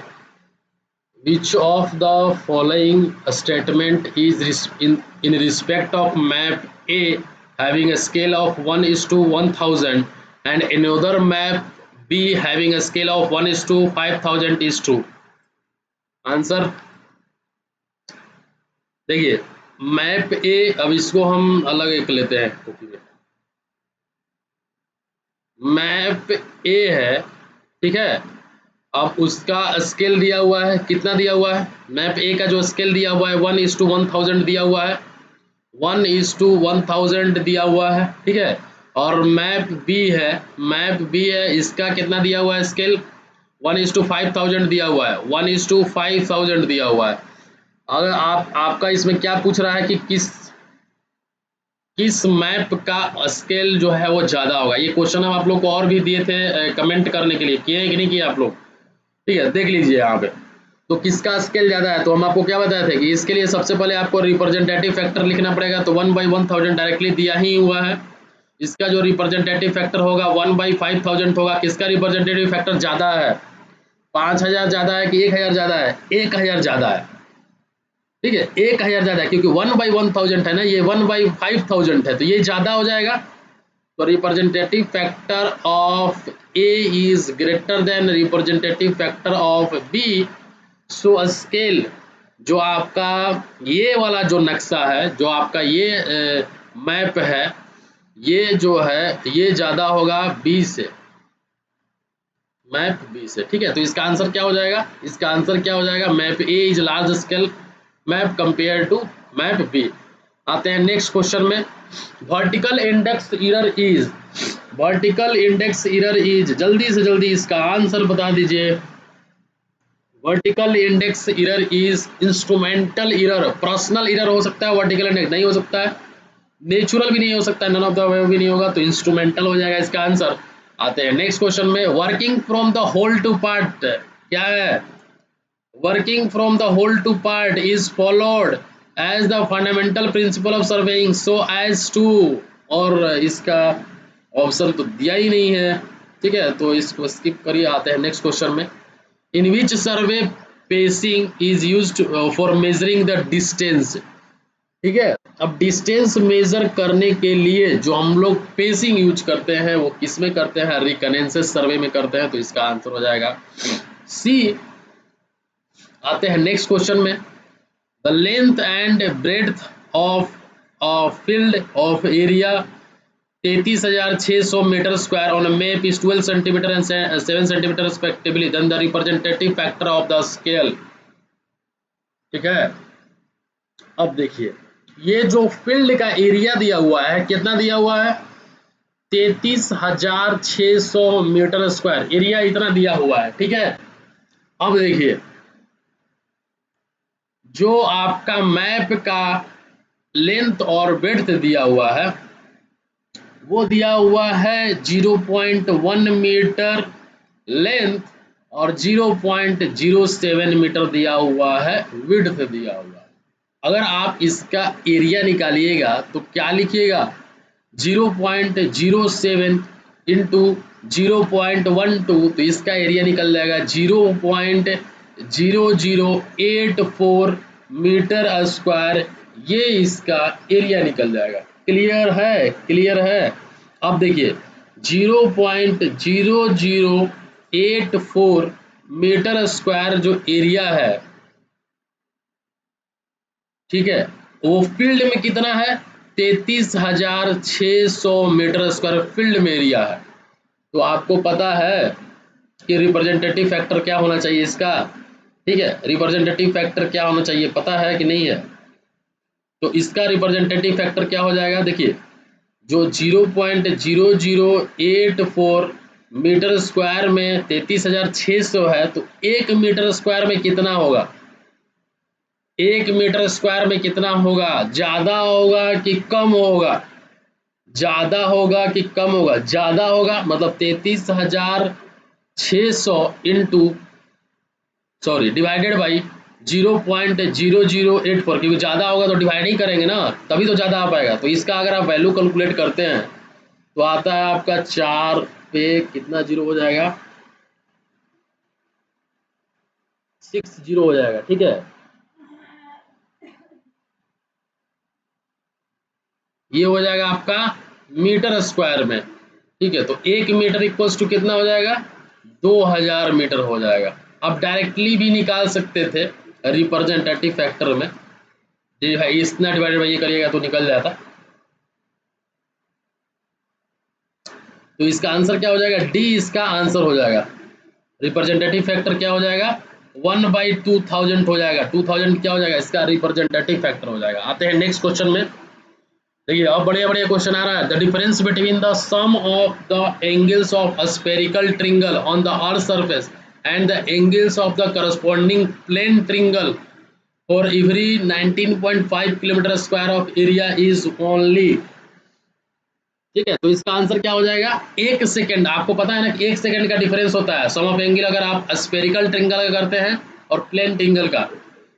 which of the following statement is in respect of map A having a scale of 1:1000 and another map B having a scale of 1:5000 is true? Answer देखिए, map ए, अब इसको हम अलग एक लेते हैं copy में। Map ए है, ठीक है। अब उसका स्केल दिया हुआ है, कितना दिया हुआ है, मैप ए का जो स्केल दिया हुआ है 1:1000 दिया हुआ है, 1:1000 दिया हुआ है, ठीक है। और मैप बी है, मैप बी है, इसका कितना दिया हुआ है स्केल, 1:5000 दिया हुआ है, 1:5000 दिया हुआ है। अगर आपका इसमें क्या पूछ रहा है कि किस मैप का स्केल जो है वो ज़्यादा होगा। ये क्वेश्चन हम आप लोग को और भी दिए थे कमेंट करने के लिए, किए कि नहीं किए आप लोग? ठीक है, देख लीजिए यहाँ पे। तो किसका स्केल ज़्यादा है, तो हम आपको क्या बताए थे कि इसके लिए सबसे पहले आपको रिप्रेजेंटेटिव फैक्टर लिखना पड़ेगा। तो 1/1000 डायरेक्टली दिया ही हुआ है। इसका जो रिप्रेजेंटेटिव फैक्टर होगा 1/5000 होगा। किसका रिप्रेजेंटेटिव फैक्टर ज़्यादा है, 5000 ज़्यादा है कि 1000 ज़्यादा है? 1000 ज़्यादा है। ठीक है, 1000 ज़्यादा है क्योंकि 1/1000 है ना, ये 1/5000 है, तो ये ज़्यादा हो जाएगा। तो representative factor of A is greater than representative factor of B. So scale जो आपका ये वाला जो नक्शा है, जो आपका ये मैप है, ये जो है ये ज़्यादा होगा बी से, मैप बी से। ठीक है, तो इसका आंसर क्या हो जाएगा? इसका आंसर क्या हो जाएगा? Map A is large scale map compare to map B. आते हैं नेक्स्ट क्वेश्चन में। Vertical index error is, vertical index error is, जल्दी से जल्दी इसका आंसर बता दीजिए। Vertical index error is instrumental error. Personal error हो सकता है, वर्टिकल इंडेक्स नहीं हो सकता है, नेचुरल भी नहीं हो सकता है, नन ऑफ द अबव भी नहीं होगा, तो इंस्ट्रूमेंटल हो जाएगा इसका आंसर। आते हैं नेक्स्ट क्वेश्चन में। Working from the whole to part क्या है? Working from the whole to part is followed as the fundamental principle of surveying so as to, और इसका ऑप्शन तो दिया ही नहीं है। ठीक है, तो इसको स्किप करिए। आते हैं नेक्स्ट क्वेश्चन में। In which survey pacing is used for measuring the distance. ठीक है, अब डिस्टेंस मेजर करने के लिए जो हम लोग पेसिंग यूज करते हैं वो किस में करते हैं? रिकनेंसेस सर्वे में करते हैं, तो इसका आंसर हो जाएगा सी। आते हैं नेक्स्ट क्वेश्चन में। The length and breadth of field of area 33,600 metre square on map is 12 centimetre and 7 centimetre respectively, then the representative factor of the scale. ठीक है, अब देखिए ये जो फील्ड का एरिया दिया हुआ है, कितना दिया हुआ है? 33,600 मीटर स्क्वायर एरिया इतना दिया हुआ है। ठीक है, अब देखिए जो आपका मैप का लेंथ और ब्रेड्थ दिया हुआ है वो दिया हुआ है 0.1 मीटर लेंथ और 0.07 मीटर दिया हुआ है विड्थ दिया हुआ है। अगर आप इसका एरिया निकालिएगा तो क्या लिखिएगा? 0.07 इंटू 0.12, तो इसका एरिया निकल जाएगा 0.0084 मीटर स्क्वायर। ये इसका एरिया निकल जाएगा। क्लियर है? क्लियर है। अब देखिए 0.0084 मीटर स्क्वायर जो एरिया है, ठीक है, वो फील्ड में कितना है? 33,600 मीटर स्क्वायर फील्ड में एरिया है। तो आपको पता है कि रिप्रेजेंटेटिव फैक्टर क्या होना चाहिए इसका। ठीक है, रिप्रेजेंटेटिव फैक्टर क्या होना चाहिए पता है कि नहीं है? तो इसका रिप्रेजेंटेटिव फैक्टर क्या हो जाएगा? देखिए जो 0.0084 मीटर स्क्वायर में 33,600 है, तो 1 मीटर स्क्वायर में कितना होगा? 1 मीटर स्क्वायर में कितना होगा? ज़्यादा होगा कि कम होगा? ज़्यादा होगा कि कम होगा? ज़्यादा होगा, मतलब 33,600 इंटू डिवाइडेड बाई 0.0084, क्योंकि ज़्यादा होगा तो डिवाइड ही करेंगे ना, तभी तो ज़्यादा आ पाएगा। तो इसका अगर आप वैल्यू कैलकुलेट करते हैं तो आता है आपका 4 पे कितना जीरो हो जाएगा? 60 हो जाएगा। ठीक है, ये हो जाएगा आपका मीटर स्क्वायर में। ठीक है, तो 1 मीटर इक्वल्स टू कितना हो जाएगा? 2000 मीटर हो जाएगा। अब डायरेक्टली भी निकाल सकते थे रिप्रेजेंटेटिव फैक्टर में, जी भाई इतना डिवाइडेड बाई ये करिएगा तो निकल जाता। तो इसका आंसर क्या हो जाएगा? डी इसका आंसर हो जाएगा। रिप्रेजेंटेटिव फैक्टर क्या हो जाएगा? 1/2000 हो जाएगा। 2000 क्या हो जाएगा? इसका रिप्रेजेंटेटिव फैक्टर हो जाएगा। आते हैं नेक्स्ट क्वेश्चन में। देखिए अब बढ़िया बढ़िया क्वेश्चन आ रहा है। The difference between the sum of the angles of a spherical triangle on the earth surface and the angles of the corresponding plane triangle for every 19.5 kilometre square of area is only. ठीक है, तो इसका answer क्या हो जाएगा, 1 second. आपको पता है ना कि 1 सेकंड का डिफरेंस होता है सम ऑफ एंगल अगर आप स्पेरिकल ट्रिंगल का करते हैं और प्लेन ट्रिंगल का।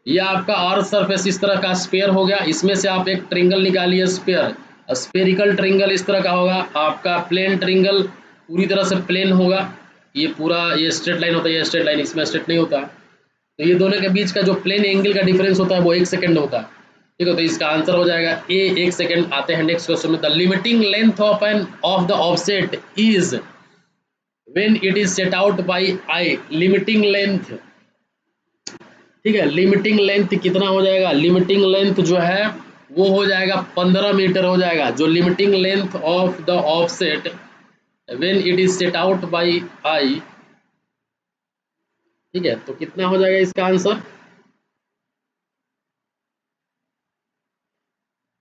ये आपका अर्थ सरफेस इस तरह का स्फीयर हो गया, इसमें से आप एक ट्रिंगल निकालिए स्फीयर, स्पेरिकल ट्रिंगल इस तरह का होगा, आपका प्लेन ट्रिंगल पूरी तरह से प्लेन होगा, ये पूरा ये स्ट्रेट लाइन होता है, ये स्ट्रेट लाइन, इसमें स्ट्रेट नहीं होता। तो ये दोनों के बीच का जो प्लेन एंगल का डिफरेंस होता है वो 1 सेकंड होता है। ठीक है, तो इसका आंसर हो जाएगा ए 1 सेकंड। आते हैं नेक्स्ट क्वेश्चन में, the limiting length of the offset is when it is set out by I. Limiting length, ठीक है, लिमिटिंग लेंथ कितना हो जाएगा, लिमिटिंग लेंथ जो है वो हो जाएगा 15 मीटर हो जाएगा, जो limiting length of the offset when it is set out by eye. ठीक है, तो कितना हो जाएगा इसका आंसर।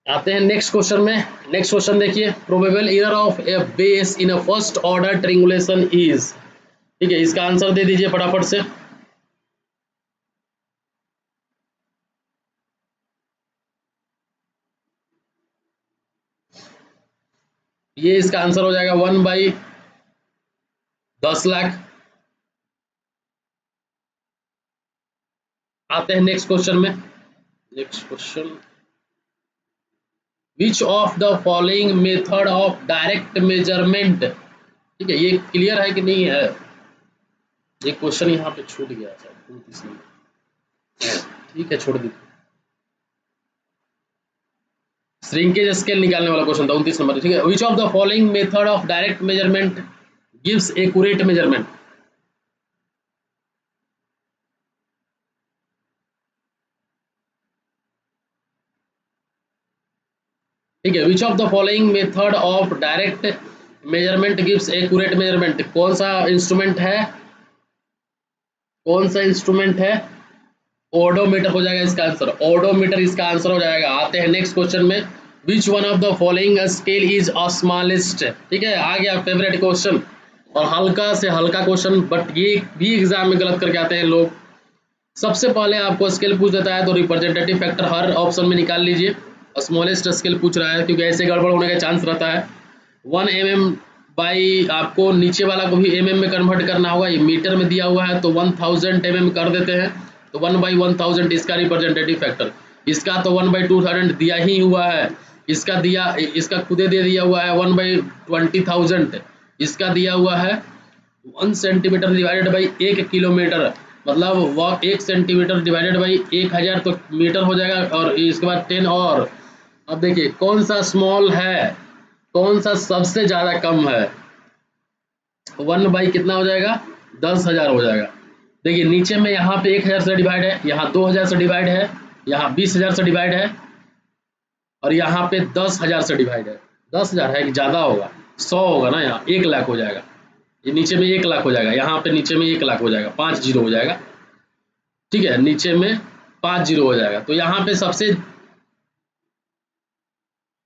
आते हैं नेक्स्ट क्वेश्चन में। नेक्स्ट क्वेश्चन देखिए, probable error of a base in a first order triangulation is. ठीक है, इसका आंसर दे दीजिए फटाफट से। ये इसका आंसर हो जाएगा 1/10 लाख। आते हैं नेक्स्ट क्वेश्चन में। Next question, which of the following method of direct measurement. ठीक है, ये क्लियर है कि नहीं है, एक क्वेश्चन यहाँ पे छूट गया था 29 नंबर। ठीक है, छोड़ दीजिए, श्रिंकेज स्केल निकालने वाला क्वेश्चन था 29 नंबर। ठीक है, विच of the following method of direct measurement gives accurate measurement. ठीक है, विच of the following method of direct measurement gives accurate measurement. कौन सा इंस्ट्रूमेंट है, कौन सा इंस्ट्रूमेंट है, ओडोमीटर हो जाएगा इसका आंसर, ओडोमीटर इसका आंसर हो जाएगा। आते हैं नेक्स्ट क्वेश्चन में, which one of the following scale is smallest. ठीक है, आ गया फेवरेट क्वेश्चन और हल्का से हल्का क्वेश्चन, बट ये भी एग्जाम में गलत करके आते हैं लोग। सबसे पहले आपको स्केल पूछ देता है तो रिप्रेजेंटेटिव फैक्टर हर ऑप्शन में निकाल लीजिए। स्मॉलेस्ट स्केल पूछ रहा है क्योंकि ऐसे गड़बड़ होने का चांस रहता है। 1 mm बाई, आपको नीचे वाला को भी mm में कन्वर्ट करना होगा, ये मीटर में दिया हुआ है तो 1000 mm कर देते हैं, तो 1/1000 इसका रिप्रेजेंटेटिव फैक्टर। इसका तो 1/2000 दिया ही हुआ है, इसका दिया, इसका खुदे दे दिया हुआ है 1/20,000, इसका दिया हुआ है 1 सेंटीमीटर डिवाइडेड बाई 1 किलोमीटर, मतलब वह 1 सेंटीमीटर डिवाइडेड बाई 1000 तो मीटर हो जाएगा, और इसके बाद 10 और। अब देखिए कौन सा स्मॉल है, कौन सा सबसे ज्यादा कम है। 1 बाई कितना हो जाएगा, 10,000 हो जाएगा। देखिए नीचे में यहाँ पे 1000 से डिवाइड है, यहाँ 2000 से डिवाइड है, यहाँ 20,000 से डिवाइड है, और यहाँ पे 10,000 से डिवाइड है। 10,000 है कि ज्यादा होगा, 100 होगा ना, यहाँ 1 लाख हो जाएगा। ये नीचे में 1 लाख हो जाएगा, यहाँ पे नीचे में 1 लाख हो जाएगा, 5 जीरो हो जाएगा। ठीक है, नीचे में 5 जीरो हो जाएगा, तो यहाँ पे सबसे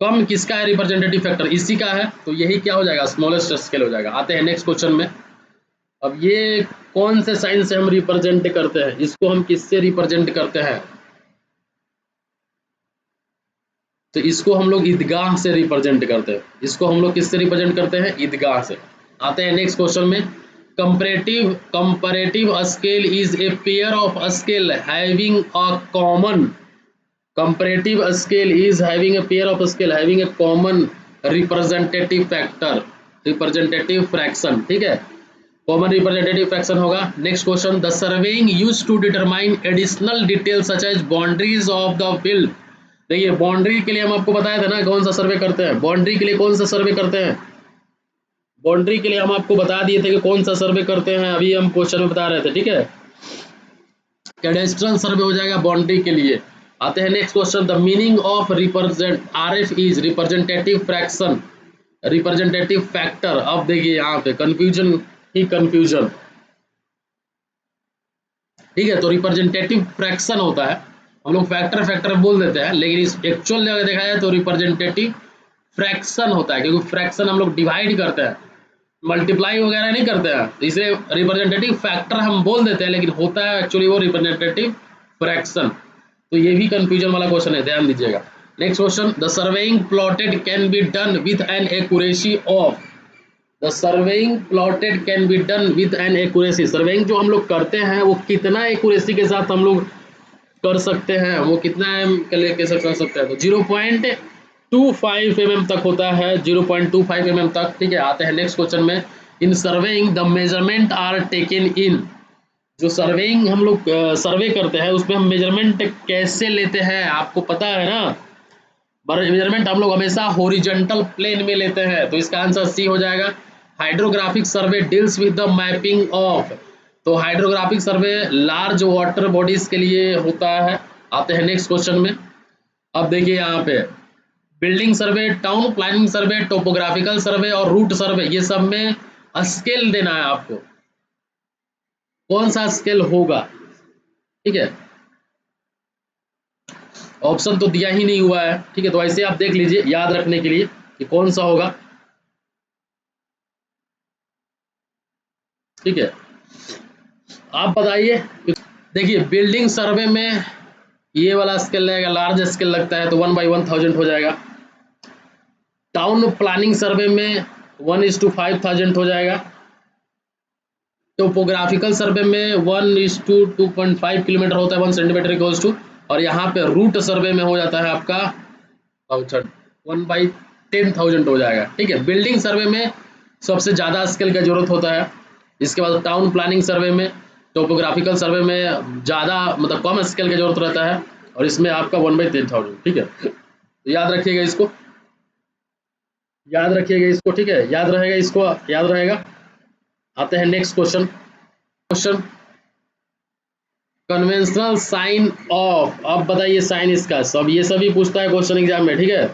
कम किसका है रिप्रेजेंटेटिव फैक्टर, इसी का है, तो यही क्या हो जाएगा, स्मॉलेस्ट स्केल हो जाएगा। आते हैं नेक्स्ट क्वेश्चन में। अब ये कौन से साइन से हम रिप्रेजेंट करते हैं, इसको हम किससे रिप्रेजेंट करते हैं, तो इसको हम लोग ईदगाह से रिप्रेजेंट करते हैं। इसको हम लोग किससे रिप्रेजेंट करते हैं, ईदगाह से। आते हैं नेक्स्ट क्वेश्चन में, comparative scale is a pair of scale having a common, comparative scale is having a pair of scale having a common representative factor, representative fraction। ठीक है, कॉमन रिप्रेजेंटेटिव फ्रैक्शन होगा। Next question, the surveying used to determine additional detail such as boundaries of the field. देखिए boundary के लिए हम आपको बताया था ना कौन सा सर्वे करते हैं, बाउंड्री के लिए कौन सा सर्वे करते हैं, बाउंड्री के लिए हम आपको बता दिए थे कि कौन सा सर्वे करते हैं, अभी हम क्वेश्चन में बता रहे थे। ठीक है, कैडेस्ट्रल सर्वे हो जाएगा बाउंड्री के लिए। आते हैं next question, the meaning of represent RF is representative fraction, representative factor. अब देखिए यहाँ पे कंफ्यूजन ही कंफ्यूजन। ठीक है, तो रिप्रेजेंटेटिव फ्रैक्शन होता है, हम लोग फैक्टर फैक्टर बोल देते हैं, लेकिन इस एक्चुअल जगह देखा जाए तो रिप्रेजेंटेटिव फ्रैक्शन होता है, क्योंकि फ्रैक्शन हम लोग डिवाइड करते हैं, मल्टीप्लाई वगैरह नहीं करते हैं, इसे रिप्रेजेंटेटिव फैक्टर हम बोल देते हैं, लेकिन होता है एक्चुअली वो रिप्रेजेंटेटिव फ्रैक्शन। तो ये भी कंफ्यूजन वाला क्वेश्चन है, ध्यान दीजिएगा। Next question, the surveying plotted can be done with an accuracy of, the surveying plotted can be done with an accuracy, surveying जो हम लोग करते हैं वो कितना एक्यूरेसी के साथ हम लोग कर सकते हैं, वो कितना कैसे कर सकते हैं, तो 0.25 mm तक होता है, 0.25 mm तक, ठीक है। आते हैं नेक्स्ट क्वेश्चन में, in surveying the measurement are taken in, जो सर्वेइंग हम लोग सर्वे करते हैं उसमें हम मेजरमेंट कैसे लेते हैं, आपको पता है ना, मेजरमेंट हम लोग हमेशा हॉरिजॉन्टल प्लेन में लेते हैं, तो इसका आंसर सी हो जाएगा। Hydrographic survey deals with the mapping of, तो हाइड्रोग्राफिक सर्वे लार्ज वाटर बॉडीज के लिए होता है। आते हैं नेक्स्ट क्वेश्चन में, अब देखिए यहाँ पे बिल्डिंग सर्वे, टाउन प्लानिंग सर्वे, टोपोग्राफिकल सर्वे और रूट सर्वे, ये सब में स्केल देना है आपको, कौन सा स्केल होगा, ठीक है। ऑप्शन तो दिया ही नहीं हुआ है, ठीक है, तो ऐसे आप देख लीजिए याद रखने के लिए कि कौन सा होगा, ठीक है। आप बताइए, देखिए बिल्डिंग सर्वे में ये वाला स्केल लगेगा, लार्ज स्केल लगता है तो 1/1000 हो जाएगा। टाउन प्लानिंग सर्वे में 1:5000 हो जाएगा। टोपोग्राफिकल सर्वे में 1:2.5 किलोमीटर होता है, 1 सेंटीमीटर इक्वल्स टू, और यहाँ पे रूट सर्वे में हो जाता है आपका 1/10,000 हो जाएगा, ठीक है। बिल्डिंग सर्वे में सबसे ज़्यादा स्केल का जरूरत होता है, इसके बाद टाउन प्लानिंग सर्वे में, टोपोग्राफिकल सर्वे में ज़्यादा मतलब कम स्केल का जरूरत रहता है, और इसमें आपका 1/10,000, ठीक है। तो याद रखिएगा इसको, याद रखिएगा इसको, ठीक है, याद रहेगा, इसको याद रहेगा। आते हैं next question, conventional sign of, अब बताइए साइन इसका, सब ये सभी पूछता है क्वेश्चन एग्जाम में, ठीक है।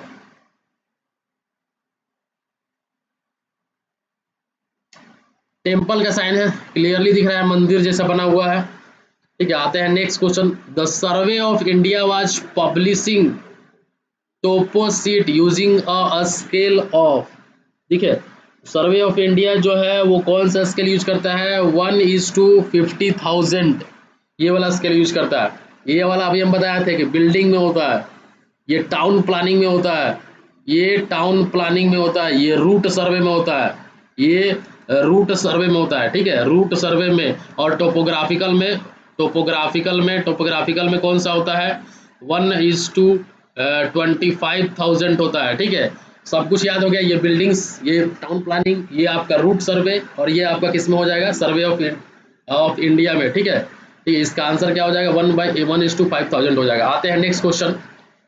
टेम्पल का साइन है, क्लियरली दिख रहा है, मंदिर जैसा बना हुआ है, ठीक है। आते हैं next question, the survey of India was publishing topo sheet using a scale of, ठीक है। सर्वे ऑफ इंडिया जो है वो कौन सा स्केल यूज करता है, 1:50,000, ये वाला स्केल यूज करता है। ये वाला अभी हम बताए थे कि बिल्डिंग में होता है, ये टाउन प्लानिंग में होता है, ये टाउन प्लानिंग में होता है, ये रूट सर्वे में होता है, ये रूट सर्वे में होता है, ठीक है, रूट सर्वे में। और टोपोग्राफिकल में कौन सा होता है, 1:25,000 होता है, ठीक है। सब कुछ याद हो गया, ये बिल्डिंग्स, ये टाउन प्लानिंग, ये आपका रूट सर्वे, और ये आपका किस में हो जाएगा, सर्वे ऑफ इंडिया में, ठीक है। ठीक है, इसका आंसर क्या हो जाएगा, 1/1:5,000 हो जाएगा। आते हैं next question,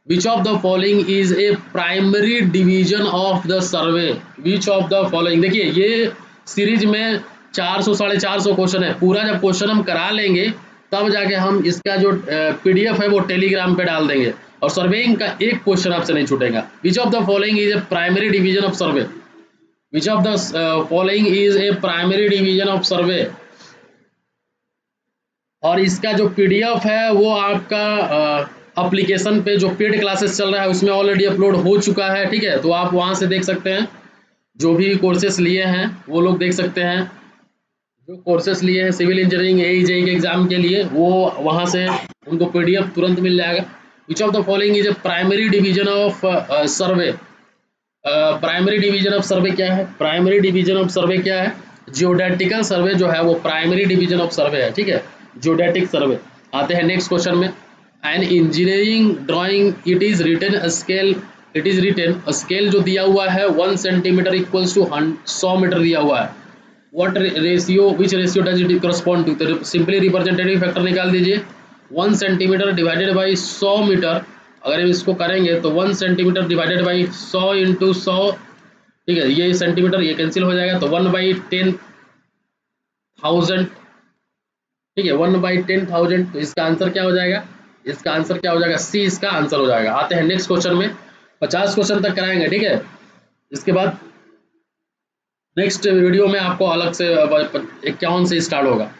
which of the following is a primary division of the survey, which of the following, देखिए ये सीरीज में 400 450 क्वेश्चन है, पूरा जब क्वेश्चन हम करा लेंगे तब जाके हम इसका जो पीडीएफ है वो टेलीग्राम पे डाल देंगे, और सर्वेइंग का एक क्वेश्चन आपसे नहीं छूटेगा। विच of the following is a primary division of survey, which of the following is a primary division of सर्वे, और इसका जो पीडीएफ है वो आपका एप्लीकेशन पे जो पेड क्लासेस चल रहा है उसमें ऑलरेडी अपलोड हो चुका है, ठीक है। तो आप वहाँ से देख सकते हैं, जो भी कोर्सेस लिए हैं वो लोग देख सकते हैं, जो कोर्सेस लिए हैं सिविल इंजीनियरिंग AE के एग्जाम के लिए, वो वहाँ से उनको पीडीएफ तुरंत मिल जाएगा। विच of the following is a primary division of survey, primary division of सर्वे क्या है, प्राइमरी डिवीजन ऑफ सर्वे क्या है, जियोडेटिकल सर्वे जो है वो प्राइमरी डिवीजन ऑफ सर्वे है, ठीक है, जियोडेटिक सर्वे। आते हैं नेक्स्ट क्वेश्चन में, an engineering drawing it is written scale, it is written scale जो दिया हुआ है 1 सेंटीमीटर इक्वल्स टू 100 मीटर दिया हुआ है, what ratio, which ratio does it correspond to, तो सिंपली रिप्रेजेंटेटिव फैक्टर निकाल दीजिए, 1 सेंटीमीटर डिवाइडेड बाई 100 मीटर, अगर हम इसको करेंगे तो 1 सेंटीमीटर डिवाइडेड बाई 100 इंटू 100, ठीक है, ये सेंटीमीटर ये कैंसिल हो जाएगा, तो 1/10,000, ठीक है, 1/10,000, तो इसका आंसर क्या हो जाएगा, इसका आंसर क्या हो जाएगा, सी इसका आंसर हो जाएगा। आते हैं नेक्स्ट क्वेश्चन में, 50 क्वेश्चन तक कराएंगे, ठीक है। इसके बाद नेक्स्ट वीडियो में आपको अलग से 51 से स्टार्ट होगा,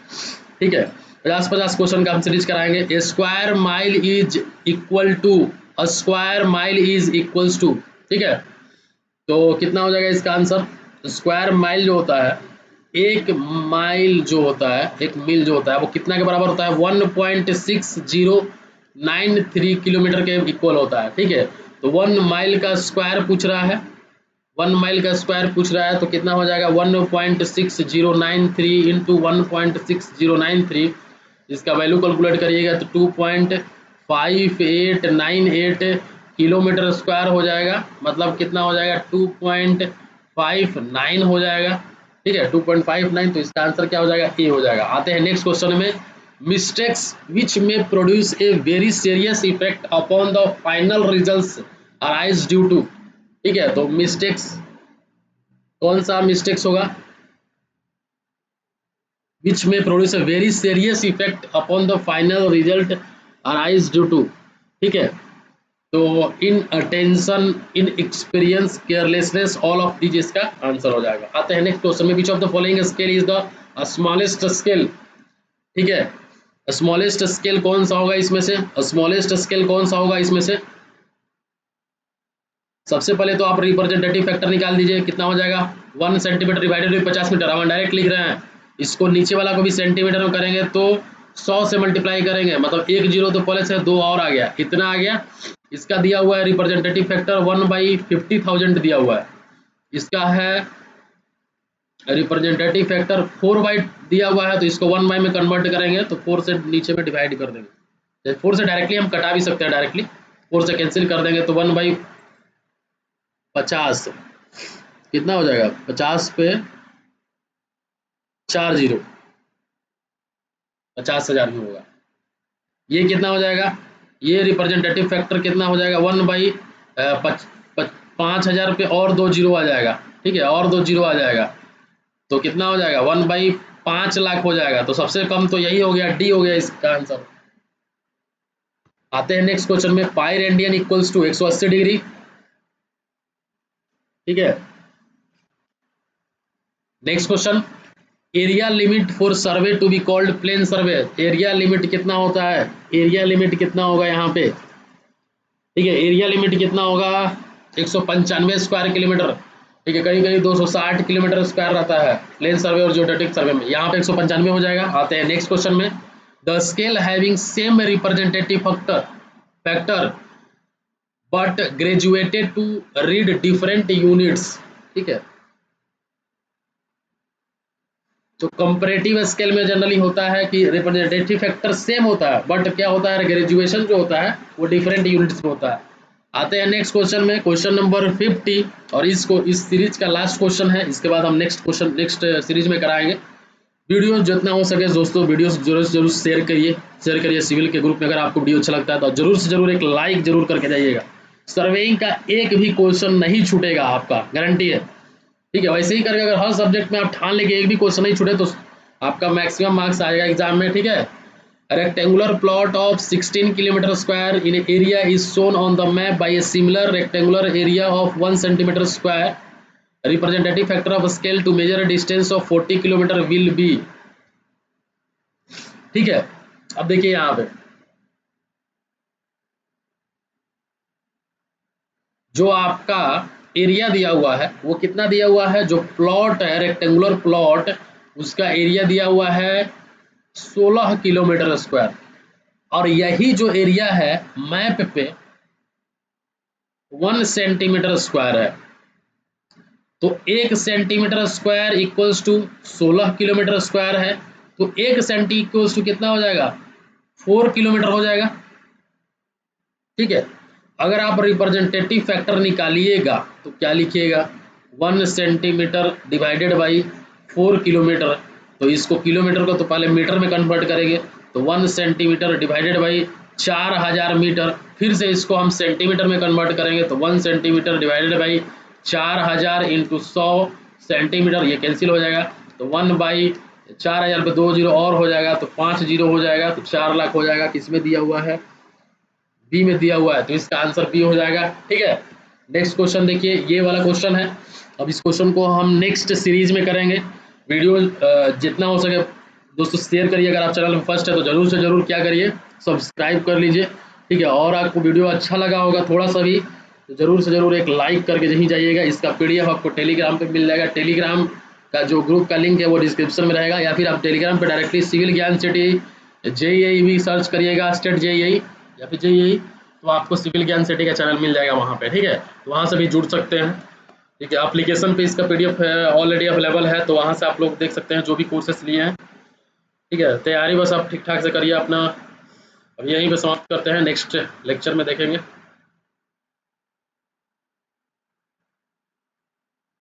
ठीक है। 50 क्वेश्चन का हम सीरीज कराएंगे। A square mile is equal to, a square mile is equals to, ठीक है, तो कितना हो जाएगा इसका आंसर, स्क्वायर माइल जो होता है, एक माइल जो होता है, एक मील जो होता है वो कितना के बराबर होता है, 1.6093 किलोमीटर के इक्वल होता है, ठीक है। तो 1 माइल का स्क्वायर पूछ रहा है, 1 माइल का स्क्वायर पूछ रहा है, तो कितना हो जाएगा 1.6093 इंटू 1.6093, इसका वैल्यू कैलकुलेट करिएगा तो 2.5898 किलोमीटर स्क्वायर हो जाएगा, मतलब कितना हो जाएगा 2.59 हो जाएगा, ठीक है 2.59। तो इसका आंसर क्या हो जाएगा, ए हो जाएगा। आते हैं नेक्स्ट क्वेश्चन में, मिस्टेक्स विच में produce a very serious effect upon the final results arise due to, ठीक है। तो मिस्टेक्स कौन सा मिस्टेक्स होगा, विच में produce a very serious effect upon the final result arise due to, ठीक है। तो inattention, inexperience, carelessness, all of these इसका आंसर हो जाएगा। आते हैं नेक्स्ट क्वेश्चन में, which of the following scale is the smallest scale, ठीक है। स्मॉलेस्ट स्केल कौन सा होगा इसमें से, स्मॉलेस्ट स्केल कौन सा होगा इसमें से, सबसे पहले तो आप रिप्रेजेंटेटिव फैक्टर निकाल दीजिए, कितना हो जाएगा 1 सेंटीमीटर डिवाइडेड बाई 50 मीटर, हम डायरेक्ट लिख रहे हैं, इसको नीचे वाला को भी सेंटीमीटर में करेंगे तो 100 से मल्टीप्लाई करेंगे, मतलब 1 जीरो तो पहले से 2 और आ गया, कितना आ गया, इसका दिया हुआ है रिप्रेजेंटेटिव फैक्टर 1/50,000 दिया हुआ है, इसका है रिप्रेजेंटेटिव फैक्टर 4 दिया हुआ है, तो इसको 1 बाई में कन्वर्ट करेंगे तो 4 से नीचे में डिवाइड कर देंगे, 4 से डायरेक्टली हम कटा भी सकते हैं, डायरेक्टली 4 से कैंसिल कर देंगे तो 1/50 कितना हो जाएगा, 50 पे 4 जीरो 50,000 में होगा, ये कितना हो जाएगा, ये रिप्रेजेंटेटिव फैक्टर कितना हो जाएगा 1/5000 पे और 2 जीरो आ जाएगा, ठीक है, और 2 जीरो आ जाएगा, तो कितना हो जाएगा 1/5 लाख हो जाएगा, तो सबसे कम तो यही हो गया, डी हो गया इसका आंसर। आते हैं नेक्स्ट क्वेश्चन में, pi radian equals to 180 degree, ठीक है। Next question, area limit for survey to be called plane survey, area limit कितना होता है, एरिया लिमिट कितना होगा यहाँ पे, ठीक है, एरिया लिमिट कितना होगा 195 स्क्वायर किलोमीटर, ठीक है, कहीं कहीं 260 किलोमीटर स्क्वायर रहता है प्लेन सर्वे और जियोडेटिक सर्वे में, यहाँ पे 195 हो जाएगा। आते हैं नेक्स्ट क्वेश्चन में, the scale having same representative factor but graduated to read different units, ठीक है। तो कंपैरेटिव स्केल में जनरली होता है कि रिप्रेजेंटेटिव फैक्टर सेम होता है, बट क्या होता है ग्रेजुएशन जो होता है वो डिफरेंट यूनिट्स में होता है। आते हैं नेक्स्ट क्वेश्चन में, क्वेश्चन नंबर 50, और इसको इस सीरीज का लास्ट क्वेश्चन है, इसके बाद हम नेक्स्ट सीरीज में कराएंगे। वीडियो जितना हो सके दोस्तों, वीडियो जरूर से जरूर शेयर करिए सिविल के ग्रुप में, अगर आपको वीडियो अच्छा लगता है तो जरूर से जरूर एक लाइक जरूर करके जाइएगा। सर्वेइंग का एक भी क्वेश्चन नहीं छूटेगा, आपका गारंटी है, ठीक है। वैसे ही करके अगर हर सब्जेक्ट में आप ठान लेके एक भी क्वेश्चन नहीं छूटे तो आपका मैक्सिमम मार्क्स आएगा एग्जाम में, ठीक है। Rectangular plot of 16 kilometre square in area is shown on the map by a similar rectangular area of 1 centimetre square, representative factor of scale to measure distance of 40 kilometre will be, ठीक है। अब देखिए यहाँ पे जो आपका area दिया हुआ है वो कितना दिया हुआ है, जो प्लॉट है रेक्टेंगुलर प्लॉट उसका एरिया दिया हुआ है 16 किलोमीटर स्क्वायर, और यही जो एरिया है मैप पे 1 सेंटीमीटर स्क्वायर है, तो 1 centimetre square equals to 16 kilometre square है, तो 1 सेंटी इक्वल्स टू कितना हो जाएगा 4 किलोमीटर हो जाएगा, ठीक है। अगर आप रिप्रेजेंटेटिव फैक्टर निकालिएगा तो क्या लिखिएगा 1 सेंटीमीटर डिवाइडेड बाई 4 किलोमीटर, तो इसको किलोमीटर को तो पहले मीटर में कन्वर्ट करेंगे, तो 1 सेंटीमीटर डिवाइडेड बाई 4000 मीटर, फिर से इसको हम सेंटीमीटर में कन्वर्ट करेंगे तो 1 centimetre divided by 4000 into 100 centimetre, ये कैंसिल हो जाएगा, तो 1/4000 पे 2 जीरो और हो जाएगा तो 5 जीरो हो जाएगा, तो 4 लाख हो जाएगा, किसमें दिया हुआ है बी में दिया हुआ है, तो इसका आंसर बी हो जाएगा, ठीक है। नेक्स्ट क्वेश्चन देखिए, ये वाला क्वेश्चन है, अब इस क्वेश्चन को हम नेक्स्ट सीरीज में करेंगे। वीडियो जितना हो सके दोस्तों शेयर करिए, अगर आप चैनल में फर्स्ट है तो जरूर से जरूर क्या करिए सब्सक्राइब कर लीजिए, ठीक है। और आपको वीडियो अच्छा लगा होगा थोड़ा सा भी तो जरूर से जरूर एक लाइक करके यहीं जाइएगा। इसका पीडीएफ आपको टेलीग्राम पे मिल जाएगा, टेलीग्राम का जो ग्रुप का लिंक है वो डिस्क्रिप्शन में रहेगा, या फिर आप टेलीग्राम पे डायरेक्टली सिविल ज्ञान सिटी JEE भी सर्च करिएगा, स्टेट JEE या फिर JEE, तो आपको सिविल ज्ञान सिटी का चैनल मिल जाएगा वहाँ पे, ठीक है। तो वहाँ से भी जुड़ सकते हैं, ठीक है। एप्लीकेशन पे इसका PDF ऑलरेडी अवेलेबल है, तो वहाँ से आप लोग देख सकते हैं जो भी कोर्सेस लिए हैं, ठीक है। तैयारी बस आप ठीक ठाक से करिए अपना। अब यहीं पे समाप्त करते हैं, नेक्स्ट लेक्चर में देखेंगे।